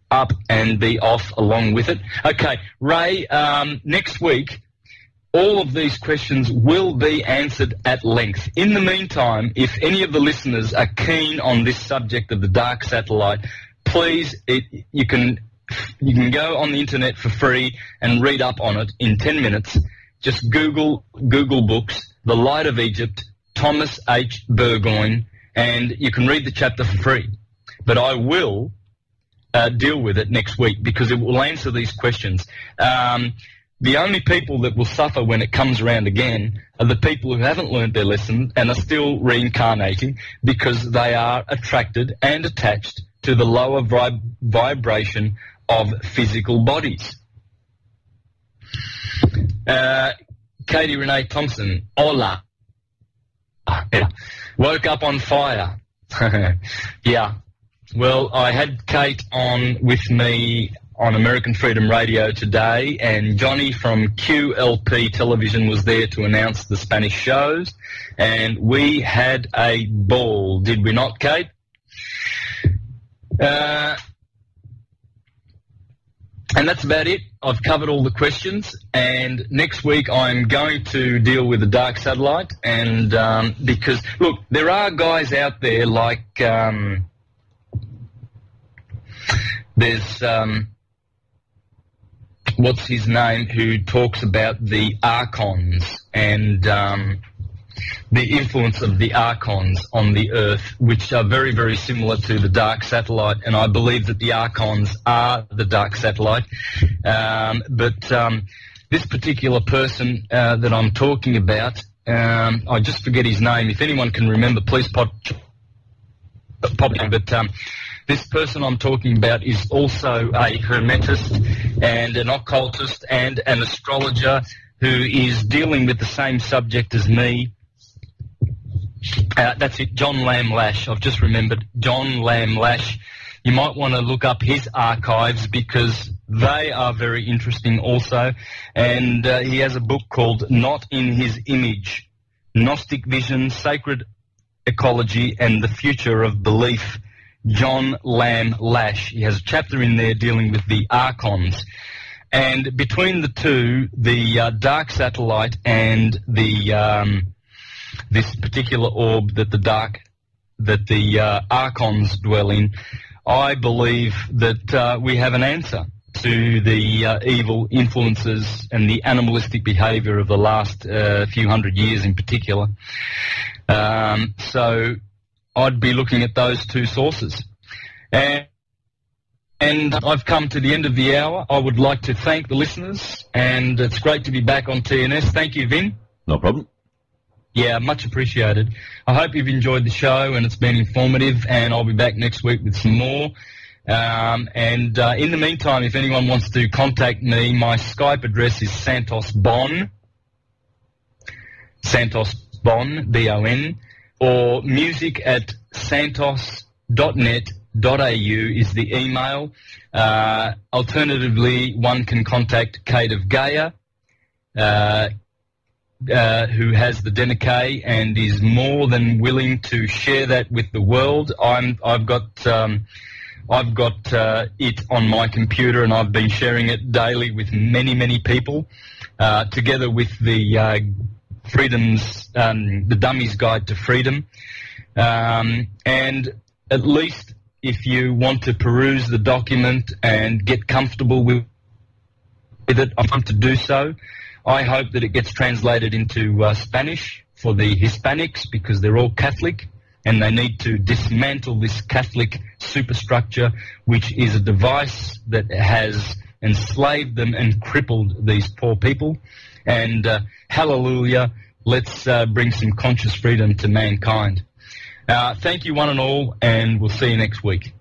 up and be off along with it? Okay, Ray, next week, all of these questions will be answered at length. In the meantime, if any of the listeners are keen on this subject of the dark satellite, please, you can go on the internet for free and read up on it in 10 minutes. Just Google Books, The Light of Egypt, Thomas H. Burgoyne, and you can read the chapter for free. But I will deal with it next week, because it will answer these questions. The only people that will suffer when it comes around again are the people who haven't learned their lesson and are still reincarnating, because they are attracted and attached to the lower vibration of physical bodies. Katie Renee Thompson, hola. Yeah. Woke up on fire. Yeah. Well, I had Kate on with me on American Freedom Radio today, and Johnny from QLP Television was there to announce the Spanish shows, and we had a ball, did we not, Kate? And that's about it. I've covered all the questions, and next week I'm going to deal with the dark satellite, and because, look, there are guys out there like, there's, what's his name, who talks about the archons and the influence of the archons on the Earth, which are very, very similar to the dark satellite, and I believe that the archons are the dark satellite. But this particular person that I'm talking about, I just forget his name. If anyone can remember, please pop in. But this person I'm talking about is also a hermetist and an occultist and an astrologer who is dealing with the same subject as me. That's it, John Lamb Lash. I've just remembered, John Lamb Lash. You might want to look up his archives because they are very interesting also. And he has a book called Not in His Image, Gnostic Vision, Sacred Ecology and the Future of Belief. John Lamb Lash. He has a chapter in there dealing with the archons. And between the two, the dark satellite and the this particular orb that the archons dwell in, I believe that we have an answer to the evil influences and the animalistic behaviour of the last few hundred years in particular. So I'd be looking at those two sources. And I've come to the end of the hour. I would like to thank the listeners, and it's great to be back on TNS. Thank you, Vin. No problem. Yeah, much appreciated. I hope you've enjoyed the show and it's been informative, and I'll be back next week with some more. In the meantime, if anyone wants to contact me, my Skype address is Santos Bon, B-O-N, or music at santos.net.au is the email. Alternatively, one can contact Kate of Gaia, who has the Denike and is more than willing to share that with the world. I've got it on my computer, and I've been sharing it daily with many, many people, together with the Freedom's, the Dummy's Guide to Freedom. And at least if you want to peruse the document and get comfortable with it, I want to do so. I hope that it gets translated into Spanish for the Hispanics, because they're all Catholic and they need to dismantle this Catholic superstructure, which is a device that has enslaved them and crippled these poor people. And hallelujah, let's bring some conscious freedom to mankind. Thank you one and all, and we'll see you next week.